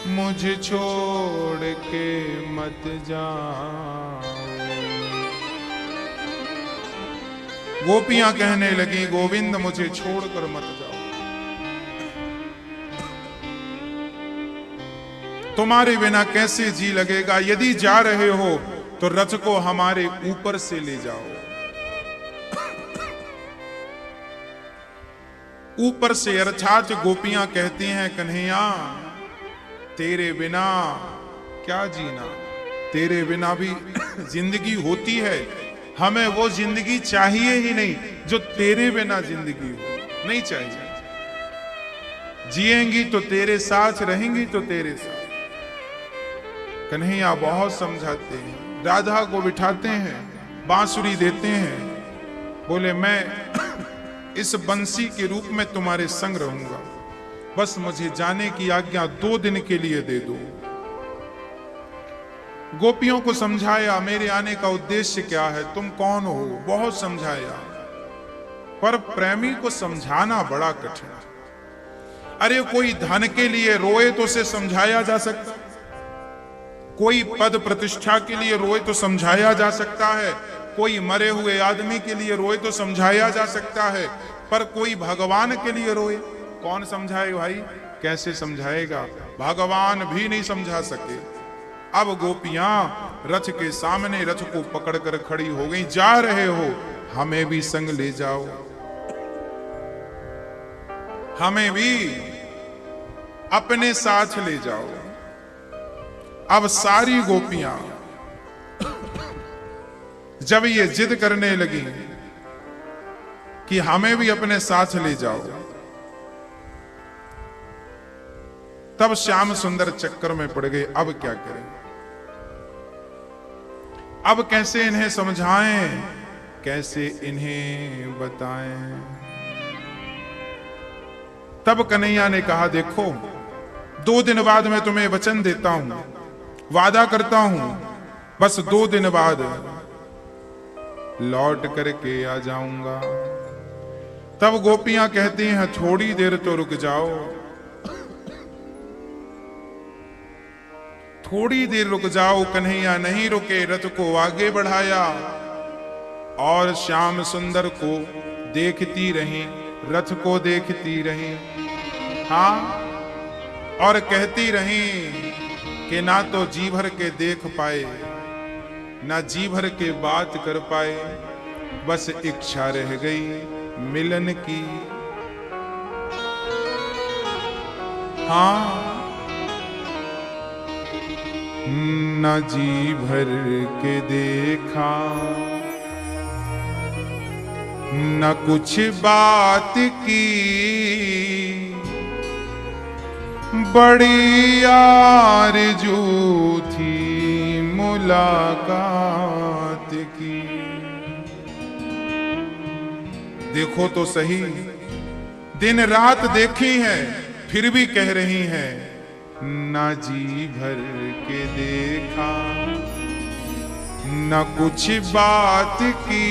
मुझे छोड़ के मत जाओ। गोपियां कहने लगी, गोविंद मुझे छोड़कर मत जाओ, तुम्हारे बिना कैसे जी लगेगा। यदि जा रहे हो तो रथ को हमारे ऊपर से ले जाओ, ऊपर से। अर्थात गोपियां कहती हैं, कन्हैया तेरे बिना क्या जीना, तेरे बिना भी जिंदगी होती है, हमें वो जिंदगी चाहिए ही नहीं जो तेरे बिना जिंदगी हो, नहीं चाहिए। जिएंगी तो तेरे साथ, रहेंगी तो तेरे साथ। कन्हैया बहुत समझाते हैं, राधा को बिठाते हैं, बांसुरी देते हैं, बोले मैं इस बंसी के रूप में तुम्हारे संग रहूंगा, बस मुझे जाने की आज्ञा 2 दिन के लिए दे दो। गोपियों को समझाया मेरे आने का उद्देश्य क्या है, तुम कौन हो, बहुत समझाया, पर प्रेमी को समझाना बड़ा कठिन। अरे कोई धन के लिए रोए तो उसे समझाया जा सकता, कोई पद प्रतिष्ठा के लिए रोए तो समझाया जा सकता है, कोई मरे हुए आदमी के लिए रोए तो समझाया जा सकता है, पर कोई भगवान के लिए रोए कौन समझाए भाई? कैसे समझाएगा? भगवान भी नहीं समझा सके। अब गोपियां रथ के सामने रथ को पकड़कर खड़ी हो गई। जा रहे हो, हमें भी संग ले जाओ, हमें भी अपने साथ ले जाओ। अब सारी गोपियां जब ये जिद करने लगी कि हमें भी अपने साथ ले जाओ, तब श्याम सुंदर चक्कर में पड़ गए। अब क्या करें? अब कैसे इन्हें समझाएं, कैसे इन्हें बताएं? तब कन्हैया ने कहा, देखो 2 दिन बाद मैं तुम्हें वचन देता हूं, वादा करता हूं, बस 2 दिन बाद लौट करके आ जाऊंगा। तब गोपियां कहती हैं, थोड़ी देर तो रुक जाओ, थोड़ी देर रुक जाओ। कन्हैया नहीं रुके, रथ को आगे बढ़ाया और श्याम सुंदर को देखती रही, रथ को देखती रही, हाँ, और कहती रही कि ना तो जी भर के देख पाए, ना जी भर के बात कर पाए, बस इच्छा रह गई मिलन की। हाँ, न जी भर के देखा, न कुछ बात की, बड़ी आरज़ू थी मुलाकात की। देखो तो सही, दिन रात देखी है, फिर भी कह रही हैं ना जी भर के देखा, न कुछ बात की,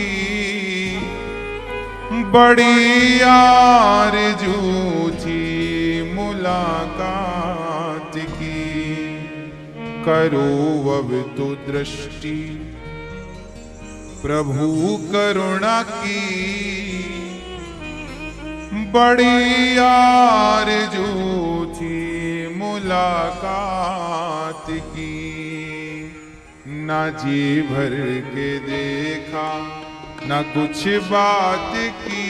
बड़ी आरज़ू थी मुलाकात की। करो अब तो दृष्टि प्रभु करुणा की, बड़ी आरज़ू थी मुलाकात की। ना जी भर के देखा, ना कुछ बात की।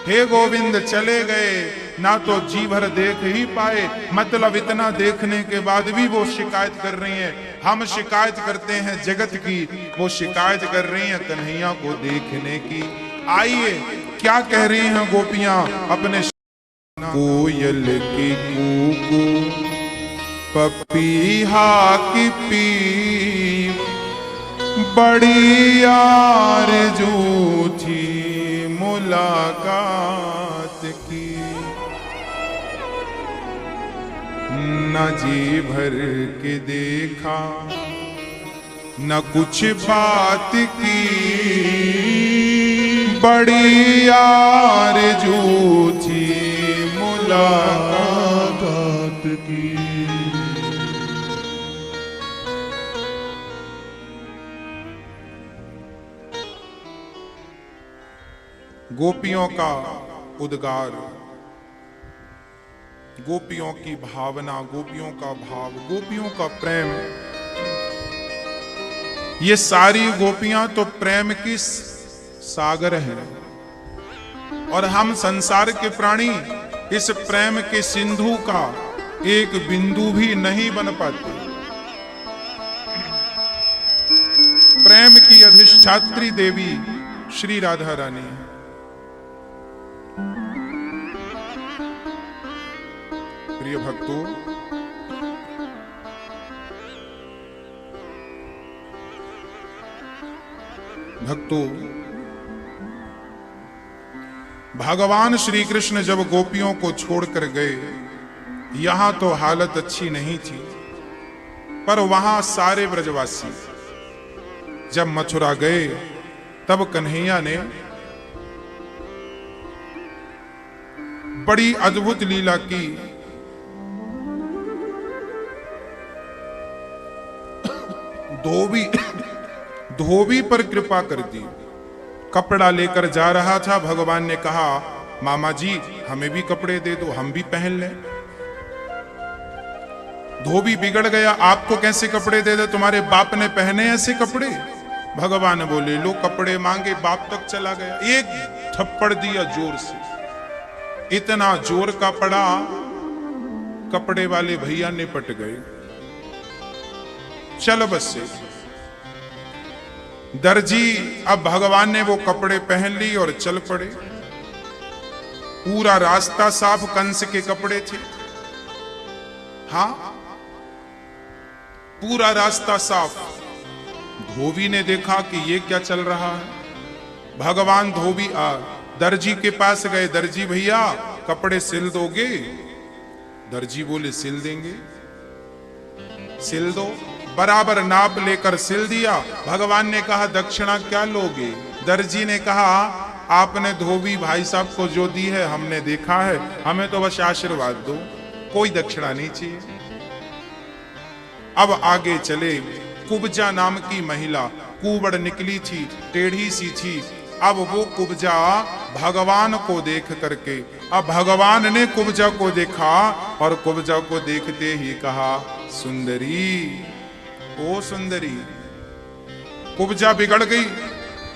हे गोविंद चले गए, ना तो जी भर देख ही पाए, मतलब इतना देखने के बाद भी वो शिकायत कर रही हैं। हम शिकायत करते हैं जगत की, वो शिकायत कर रही हैं कन्हैया को देखने की। आइए क्या कह रही हैं गोपियां अपने। कोयल की कूकू, पपीहा की पी, बड़ी आरज़ू थी मुलाकात की। न जी भर के देखा, न कुछ बात की, बड़ी आरज़ू थी मुलाकात की। गोपियों का उद्गार, गोपियों की भावना, गोपियों का भाव, गोपियों का प्रेम, ये सारी गोपियां तो प्रेम की सागर हैं और हम संसार के प्राणी इस प्रेम के सिंधु का एक बिंदु भी नहीं बन पाते। प्रेम की अधिष्ठात्री देवी श्री राधा रानी। प्रिय भक्तों, भगवान श्री कृष्ण जब गोपियों को छोड़कर गए, यहां तो हालत अच्छी नहीं थी, पर वहां सारे ब्रजवासी जब मथुरा गए, तब कन्हैया ने बड़ी अद्भुत लीला की। धोबी पर कृपा कर दी। कपड़ा लेकर जा रहा था, भगवान ने कहा मामा जी हमें भी कपड़े दे दो, हम भी पहन लें। धोबी बिगड़ गया, आपको कैसे कपड़े दे दे, तुम्हारे बाप ने पहने ऐसे कपड़े। भगवान बोले लो कपड़े मांगे, बाप तक चला गया, एक थप्पड़ दिया जोर से, इतना जोर का पड़ा कपड़े वाले भैया निपट गए। चलो बस से दर्जी, अब भगवान ने वो कपड़े पहन ली और चल पड़े। पूरा रास्ता साफ, कंस के कपड़े थे। हाँ, पूरा रास्ता साफ। धोबी ने देखा कि ये क्या चल रहा है। भगवान दर्जी के पास गए, दर्जी भैया कपड़े सिल दोगे? दर्जी बोले सिल देंगे। सिल दो। बराबर नाप लेकर सिल दिया। भगवान ने कहा दक्षिणा क्या लोगे? दर्जी ने कहा आपने धोबी भाई साहब को जो दी है हमने देखा है, हमें तो बस आशीर्वाद दो, कोई दक्षिणा नहीं चाहिए। अब आगे चले। कुब्जा नाम की महिला, कुबड़ निकली थी, टेढ़ी सी थी। अब वो कुब्जा भगवान को देख करके, अब भगवान ने कुब्जा को देखा और कुब्जा को देखते ही कहा सुंदरी, ओ सुंदरी। कुब्जा बिगड़ गई,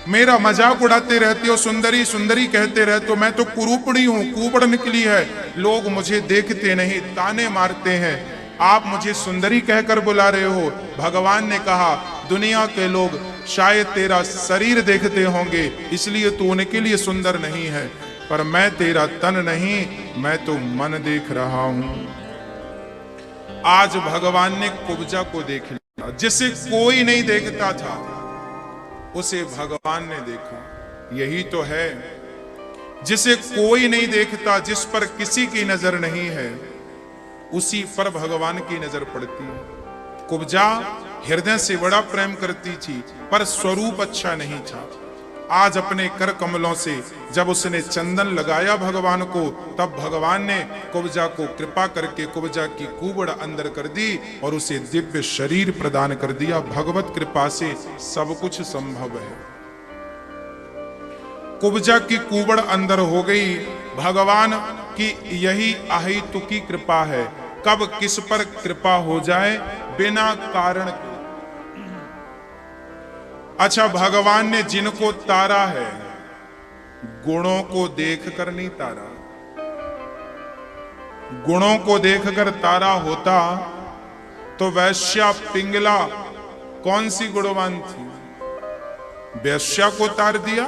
मेरा मजाक उड़ाते रहते हो, सुंदरी सुंदरी कहते रहते हो, मैं तो कुरूपणी हूं, कुबड़ निकली है, लोग मुझे देखते नहीं, ताने मारते हैं, आप मुझे सुंदरी कहकर बुला रहे हो। भगवान ने कहा दुनिया के लोग शायद तेरा शरीर देखते होंगे, इसलिए तू उनके लिए सुंदर नहीं है, पर मैं तेरा तन नहीं, मैं तो मन देख रहा हूं। आज भगवान ने कुब्जा को देख लिया, जिसे कोई नहीं देखता था उसे भगवान ने देखा। यही तो है, जिसे कोई नहीं देखता, जिस पर किसी की नजर नहीं है, उसी पर भगवान की नजर पड़ती है। कुब्जा हृदय से बड़ा प्रेम करती थी, पर स्वरूप अच्छा नहीं था। आज अपने कर कमलों से जब उसने चंदन लगाया भगवान को, तब भगवान ने कुब्जा को कृपा करके कुब्जा की कुबड़ अंदर कर दी और उसे दिव्य शरीर प्रदान कर दिया। भगवत कृपा से सब कुछ संभव है। कुब्जा की कुबड़ अंदर हो गई, भगवान की यही अहेतुकी कृपा है। कब किस पर कृपा हो जाए बिना कारण के। अच्छा, भगवान ने जिनको तारा है, गुणों को देखकर नहीं तारा। गुणों को देखकर तारा होता तो वैश्या पिंगला कौन सी गुणवान थी, वैश्या को तार दिया।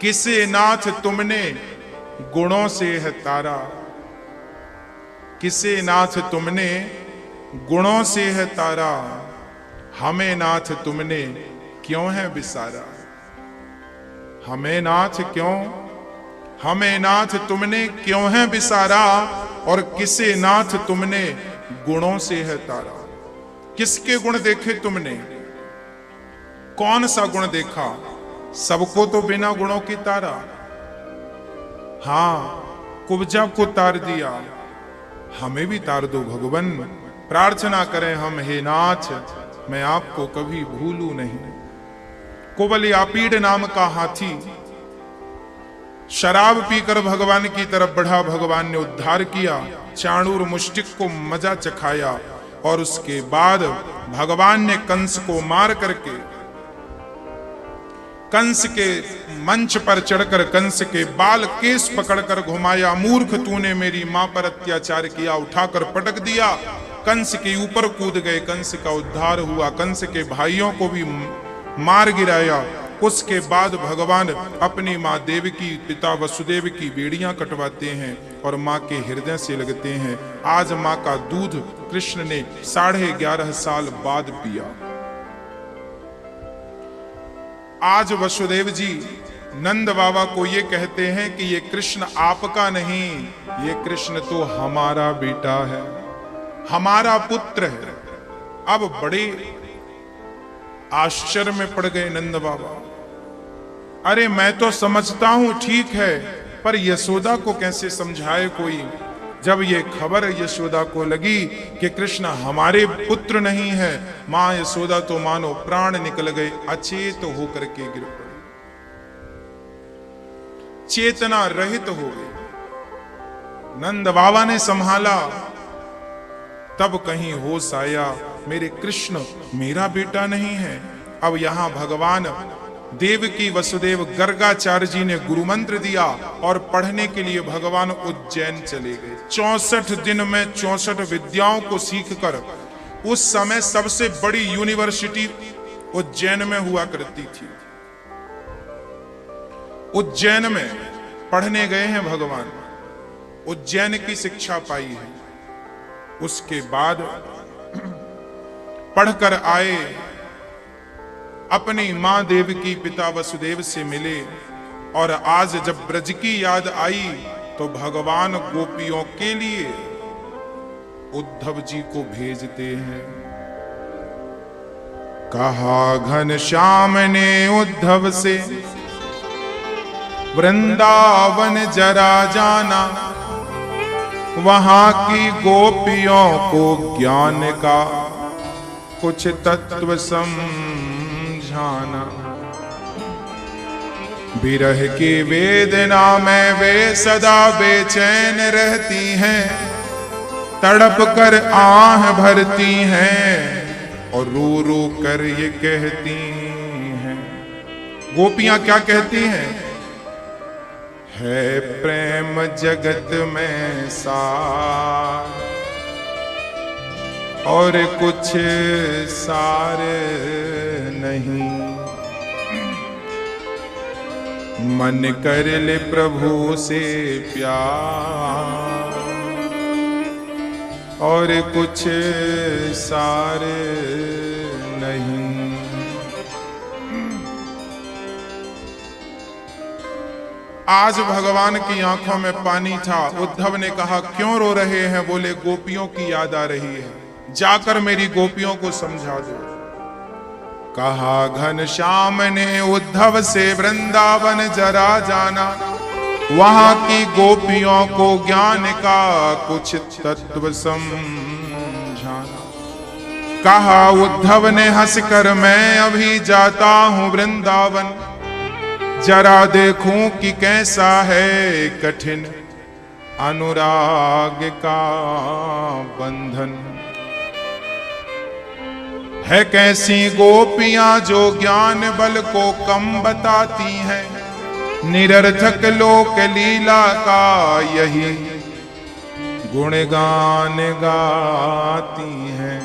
किसे नाथ तुमने गुणों से है तारा, किसे नाथ तुमने गुणों से है तारा, हमें नाथ तुमने क्यों है बिसारा। हमें नाथ क्यों, हमें नाथ तुमने क्यों है बिसारा, और किसे नाथ तुमने गुणों से है तारा। किसके गुण देखे तुमने, कौन सा गुण देखा। सबको तो बिना गुणों की तारा। हां, कुब्जा को तार दिया, हमें भी तार दो भगवान। प्रार्थना करें हम, हे नाथ मैं आपको कभी भूलूं नहीं। कुवलयापीड़ नाम का हाथी शराब पीकर भगवान की तरफ बढ़ा, भगवान ने उद्धार किया, चाणूर मुष्टिक को मजा चखाया, और उसके बाद भगवान ने कंस को मार करके कंस के मंच पर चढ़कर कंस के बाल केस पकड़कर घुमाया। मूर्ख, तूने मेरी मां पर अत्याचार किया, उठाकर पटक दिया। कंस के ऊपर कूद गए, कंस का उद्धार हुआ, कंस के भाइयों को भी मार गिराया। उसके बाद भगवान अपनी मां देवकी, पिता वसुदेव की बेड़ियां कटवाते हैं और मां के हृदय से लगते हैं। आज मां का दूध कृष्ण ने 11.5 साल बाद पिया। आज वसुदेव जी नंद बाबा को ये कहते हैं कि ये कृष्ण आपका नहीं, ये कृष्ण तो हमारा बेटा है, हमारा पुत्र है। अब बड़े आश्चर्य में पड़ गए नंद बाबा। अरे मैं तो समझता हूं ठीक है, पर यशोदा को कैसे समझाए कोई। जब ये खबर यशोदा को लगी कि कृष्ण हमारे पुत्र नहीं है, मां यशोदा तो मानो प्राण निकल गए, अचेत होकर के गिर पड़ी, चेतना रहित हो गई। नंद बाबा ने संभाला, तब कहीं होश आया, मेरे कृष्ण मेरा बेटा नहीं है। अब यहां भगवान देवकी वसुदेव गर्गाचार्य जी ने गुरु मंत्र दिया और पढ़ने के लिए भगवान उज्जैन चले गए। 64 दिन में 64 विद्याओं को सीखकर, उस समय सबसे बड़ी यूनिवर्सिटी उज्जैन में हुआ करती थी, उज्जैन में पढ़ने गए हैं भगवान, उज्जैन की शिक्षा पाई है। उसके बाद पढ़कर आए, अपनी मां देवकी, पिता वसुदेव से मिले, और आज जब ब्रज की याद आई तो भगवान गोपियों के लिए उद्धव जी को भेजते हैं। कहा घनश्याम ने उद्धव से, वृंदावन जरा जाना, वहां की गोपियों को ज्ञान का कुछ तत्व समझाना। विरह की वेदना में वे सदा बेचैन रहती हैं, तड़प कर आह भरती हैं और रो रो कर ये कहती हैं। गोपियां क्या कहती हैं? है प्रेम जगत में सार, और कुछ सारे नहीं। मन कर ले प्रभु से प्यार और कुछ सारे नहीं। आज भगवान की आंखों में पानी था। उद्धव ने कहा क्यों रो रहे हैं? बोले गोपियों की याद आ रही है, जाकर मेरी गोपियों को समझा दो। कहा घनश्याम ने उद्धव से वृंदावन जरा जाना, वहां की गोपियों को ज्ञान का कुछ तत्व समझाना। कहा उद्धव ने हंसकर मैं अभी जाता हूं वृंदावन, जरा देखूं कि कैसा है कठिन अनुराग का बंधन। है कैसी गोपियां जो ज्ञान बल को कम बताती हैं, निरर्थक लोक लीला का यही गुणगान गाती हैं।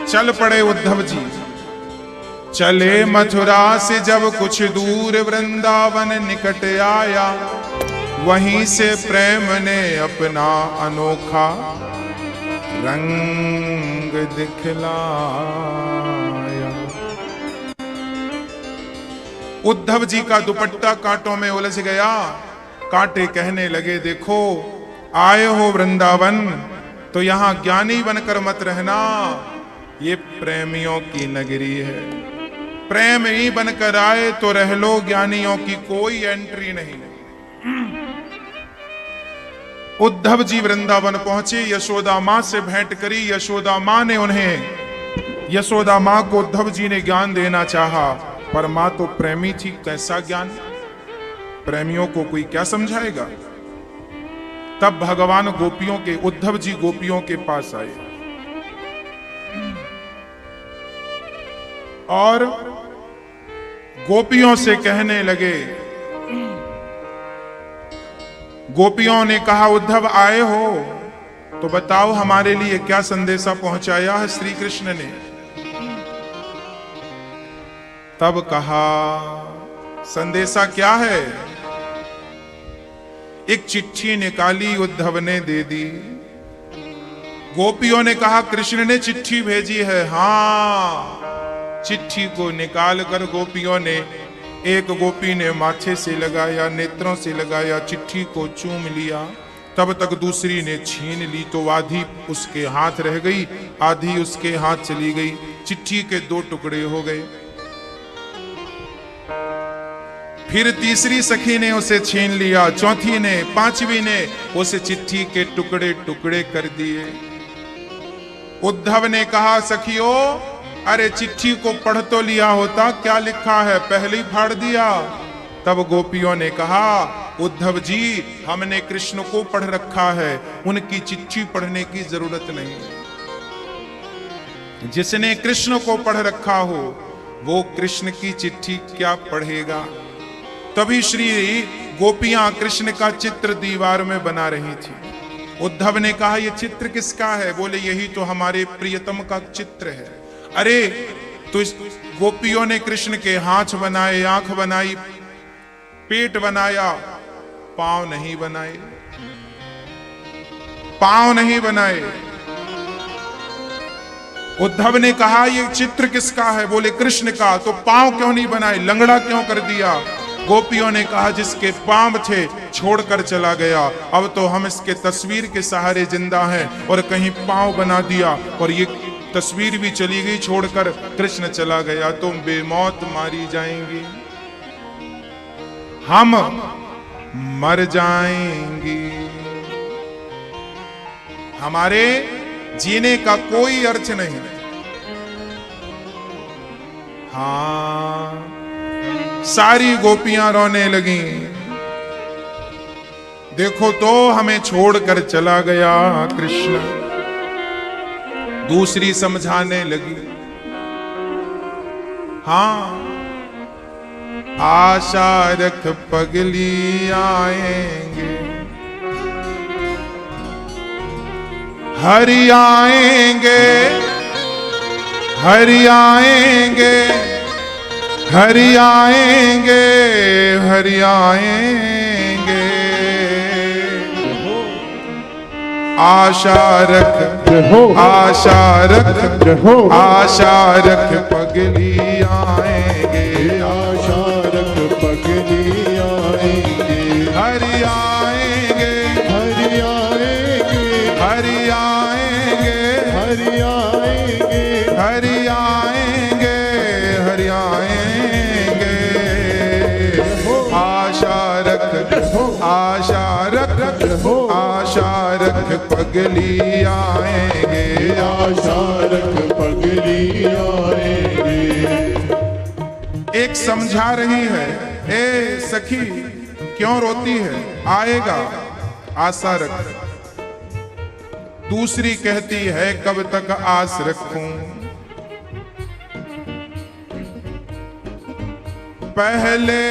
चल पड़े उद्धव जी, चले मथुरा से जब कुछ दूर वृंदावन निकट आया, वहीं से प्रेम ने अपना अनोखा रंग दिखलाया। उद्धव जी का दुपट्टा कांटों में उलझ गया। कांटे कहने लगे देखो आए हो वृंदावन तो यहां ज्ञानी बनकर मत रहना, ये प्रेमियों की नगरी है। प्रेम ही बनकर आए तो रह लो, ज्ञानियों की कोई एंट्री नहीं। उद्धव जी वृंदावन पहुंचे, यशोदा मां से भेंट करी। यशोदा मां ने यशोदा मां को उद्धव जी ने ज्ञान देना चाहा, पर मां तो प्रेमी थी, कैसा ज्ञान? प्रेमियों को कोई क्या समझाएगा? तब भगवान उद्धव जी गोपियों के पास आए और गोपियों से कहने लगे। गोपियों ने कहा उद्धव आए हो तो बताओ हमारे लिए क्या संदेशा पहुंचाया है श्री कृष्ण ने? तब कहा संदेशा क्या है? एक चिट्ठी निकाली, उद्धव ने दे दी। गोपियों ने कहा कृष्ण ने चिट्ठी भेजी है। हाँ, चिट्ठी को निकालकर गोपियों ने, एक गोपी ने माथे से लगाया, नेत्रों से लगाया, चिट्ठी को चूम लिया। तब तक दूसरी ने छीन ली तो आधी उसके हाथ रह गई, आधी उसके हाथ चली गई। चिट्ठी के 2 टुकड़े हो गए। फिर तीसरी सखी ने उसे छीन लिया, चौथी ने, पांचवी ने उसे चिट्ठी के टुकड़े टुकड़े कर दिए। उद्धव ने कहा सखियों, अरे चिट्ठी को पढ़ तो लिया होता, क्या लिखा है पहले ही फाड़ दिया। तब गोपियों ने कहा उद्धव जी हमने कृष्ण को पढ़ रखा है, उनकी चिट्ठी पढ़ने की जरूरत नहीं। जिसने कृष्ण को पढ़ रखा हो वो कृष्ण की चिट्ठी क्या पढ़ेगा? तभी श्री गोपियां कृष्ण का चित्र दीवार में बना रही थी। उद्धव ने कहा ये चित्र किसका है? बोले यही तो हमारे प्रियतम का चित्र है। अरे तो इस गोपियों ने कृष्ण के हाथ बनाए, आंख बनाई, पेट बनाया, पांव नहीं बनाए, पांव नहीं बनाए। उद्धव ने कहा ये चित्र किसका है? बोले कृष्ण का। तो पांव क्यों नहीं बनाए, लंगड़ा क्यों कर दिया? गोपियों ने कहा जिसके पांव थे छोड़कर चला गया, अब तो हम इसके तस्वीर के सहारे जिंदा हैं और कहीं पांव बना दिया और ये तस्वीर भी चली गई, छोड़कर कृष्ण चला गया, तुम बेमौत मारी जाएंगी, हम मर जाएंगी, हमारे जीने का कोई अर्थ नहीं। हाँ, सारी गोपियां रोने लगी। देखो तो हमें छोड़कर चला गया कृष्ण। दूसरी समझाने लगी, हाँ आशा रख पगली आएंगे, हरि आएंगे, हरि आएंगे, हरि आएंगे, हरि आएंगे। आशा रख, आशा रख, आशा रख पगली आएंगे, आशा रख पगली आएंगे। हरि आएंगे, हरि आएंगे, हरि आएंगे, हरि आएंगे, हरि आएंगे, हरि आएंगे। आशा रख, आशा रख, आशा रख पगली आएंगे, आशा रख पगली आएंगे। एक समझा रही है, ए सखी क्यों रोती है, आएगा आशा रख। दूसरी कहती है कब तक आस रखूं, पहले